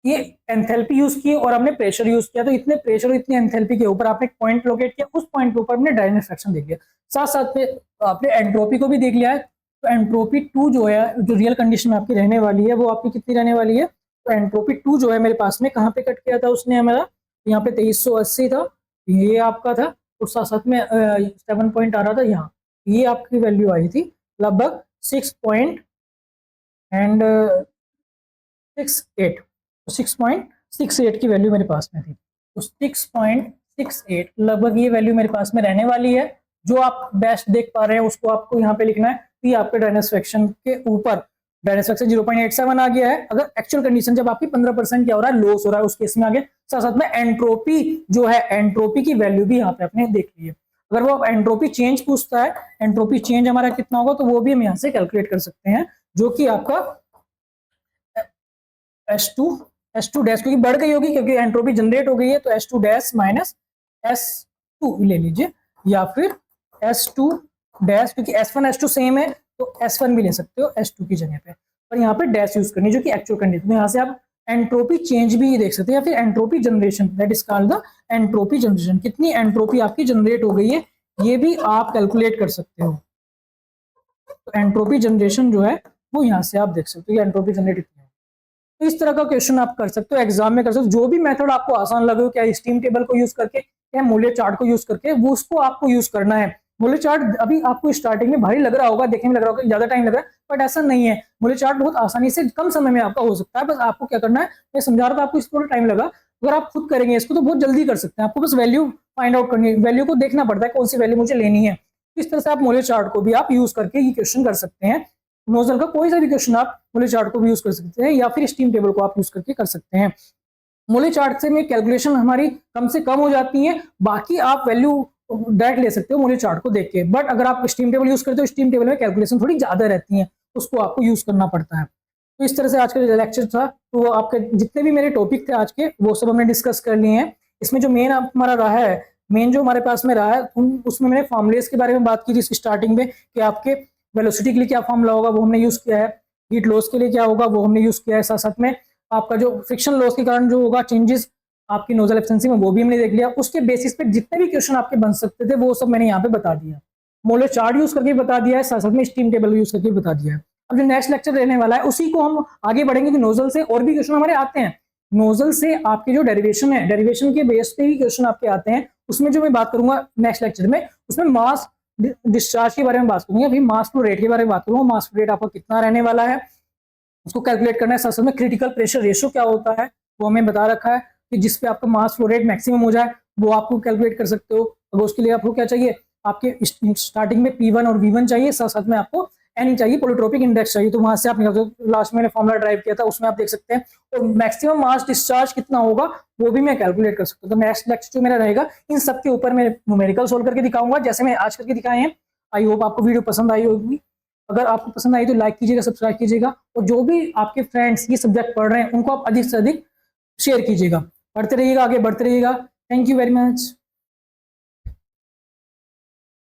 ये एंथैल्पी यूज की और हमने प्रेशर यूज किया, तो इतने प्रेशर और इतनी एंथैल्पी के ऊपर आपने पॉइंट लोकेट किया, उस पॉइंट के ऊपर हमने ड्राइनेस फ्रैक्शन देख लिया। साथ साथ में आपने एंट्रोपी को भी देख लिया है। तो एंट्रोपी 2 जो है, जो रियल कंडीशन में आपकी रहने वाली है, वो आपकी कितनी रहने वाली है, तो एंट्रोपी 2 जो है मेरे पास में कहाँ पे कट किया था उसने हमारा, यहाँ पे 2380 था, ये आपका था, और साथ साथ में 7 पॉइंट आ रहा था यहाँ, ये आपकी वैल्यू आई थी लगभग 6.68 की वैल्यू मेरे पास में थी। तो 6.68 लगभग ये वैल्यू मेरे पास में रहने वाली है। जो आप बेस्ट देख पा रहे हैं उसको आपको यहाँ पे लिखना है, कि आपके ड्राइनेस फ्रैक्शन के ऊपर ड्राइनेस फ्रैक्शन 0.87 आ गया है। अगर एक्चुअल कंडीशन जब आपकी 15% क्या हो रहा है, लॉस हो रहा है, उस केस में आ गया। साथ साथ में एंट्रोपी जो है, एंट्रोपी की वैल्यू भी यहाँ पे आपने देख ली है। अगर वो एंट्रोपी चेंज पूछता है, एंट्रोपी चेंज हमारा कितना होगा, तो वो भी हम यहाँ से कैलकुलेट कर सकते हैं, जो कि आपका S2 डैश, क्योंकि बढ़ गई होगी क्योंकि एंट्रोपी जनरेट हो गई है, तो S2 डैश माइनस S2 ले लीजिए, या फिर S2 डैश, क्योंकि S1 S2 सेम है तो S1 भी ले सकते हो S2 की जगह पे, पर यहाँ पे डैश यूज करनी, जो कि एक्चुअल कंडीशन। यहाँ से आप एंट्रोपी चेंज भी देख सकते हैं, या फिर entropy generation, that is called the entropy generation. कितनी एंट्रोपी आपकी जनरेट हो गई है, ये भी आप कैलकुलेट कर सकते हो। तो एंट्रोपी जनरेशन जो है वो यहाँ से आप देख सकते हो, एंट्रोपी जनरेट कितनी है। तो इस तरह का क्वेश्चन आप कर सकते हो, एग्जाम में कर सकते हो। जो भी मेथड आपको आसान लगे, क्या स्टीम टेबल को यूज करके, क्या मूल्य चार्ट को यूज करके, वो उसको आपको यूज करना है। मूल्य चार्ट अभी आपको स्टार्टिंग में भारी लग रहा होगा, देखने में लग रहा होगा ज्यादा टाइम लग रहा है, बट ऐसा नहीं है। मूल्य चार्ट बहुत आसानी से कम समय में आपका हो सकता है। बस आपको क्या करना है, मैं समझा रहा था आपको, इसको टाइम लगा, अगर आप खुद करेंगे इसको तो बहुत जल्दी कर सकते हैं। आपको बस वैल्यू फाइंड आउट करनी है, वैल्यू को देखना पड़ता है कौन सी वैल्यू मुझे लेनी है। इस तरह से आप मूल्य चार्ट को भी आप यूज करके ये क्वेश्चन कर सकते हैं। नोजल का कोई सा भी क्वेश्चन आप मूल्य चार्ट को भी यूज कर सकते हैं, या फिर स्टीम टेबल को आप यूज करके कर सकते हैं। मूल्य चार्ट से में कैलकुलेशन हमारी कम से कम हो जाती है, बाकी आप वैल्यू डायरेक्ट ले सकते हो मूल्य चार्ट को देख के। बट अगर आप स्टीम टेबल यूज करते हो, स्टीम टेबल में कैलकुलेशन थोड़ी ज्यादा रहती है, उसको आपको यूज करना पड़ता है। तो इस तरह से आज का लेक्चर था, तो आपके जितने भी मेरे टॉपिक थे आज के, वो सब हमने डिस्कस कर लिए हैं। इसमें जो मेन हमारा रहा है, मेन जो हमारे पास में रहा है, उसमें मैंने फॉर्मुलेस के बारे में बात की थी स्टार्टिंग में, कि आपके वेलोसिटी के लिए क्या फॉर्मूला होगा वो हमने यूज किया है, हीट लॉस के लिए क्या होगा वो हमने यूज किया है, साथ साथ में आपका जो फ्रिक्शन लॉस के कारण जो होगा चेंजेस आपकी नोजल एफिशिएंसी में, वो भी हमने देख लिया। उसके बेसिस पे जितने भी क्वेश्चन आपके बन सकते थे वो सब मैंने यहाँ पे बता दिया, मोलर चार्ट यूज करके बता दिया है, साथ साथ में स्टीम टेबल यूज करके बता दिया है। अब जो नेक्स्ट लेक्चर रहने वाला है उसी को हम आगे बढ़ेंगे, कि नोजल से और भी क्वेश्चन हमारे आते हैं। नोजल से आपकी जो डेरिवेशन है, डेरिवेशन के बेस पे ही क्वेश्चन आपके आते हैं। उसमें जो मैं बात करूंगा नेक्स्ट लेक्चर में, उसमें मास डिस्चार्ज के बारे में बात करूंगा, अभी मास फ्लो रेट के बारे में बात करूंगा। मास फ्लो रेट आपका कितना रहने वाला है उसको कैलकुलेट करना है। साथ साथ में क्रिटिकल प्रेशर रेशियो क्या होता है वो हमें बता रखा है, कि जिसपे आपका मास फ्लो रेट मैक्सिमम हो जाए वो आपको कैलकुलेट कर सकते हो। अगर उसके लिए आपको क्या चाहिए, आपके स्टार्टिंग में P1 और V1 चाहिए, साथ साथ में आपको एन चाहिए, पोलिट्रोपिक इंडेक्स चाहिए, तो वहां से आप निकाल, लास्ट में मैंने फॉर्मूला ड्राइव किया था उसमें आप देख सकते हैं, और मैक्सिमम मास डिस्चार्ज कितना होगा वो भी मैं कैलकुलेट कर सकता हूँ। तो नेक्स्ट लेक्चर जो मेरा रहेगा इन सब के ऊपर मैं न्यूमेरिकल सोल्व करके दिखाऊंगा, जैसे मैं आज करके दिखाए हैं। आई होप आपको वीडियो पसंद आई होगी। अगर आपको पसंद आई तो लाइक कीजिएगा, सब्सक्राइब कीजिएगा, और जो भी आपके फ्रेंड्स ये सब्जेक्ट पढ़ रहे हैं उनको आप अधिक से अधिक शेयर कीजिएगा। पढ़ते रहिएगा, आगे बढ़ते रहिएगा। Thank you very much.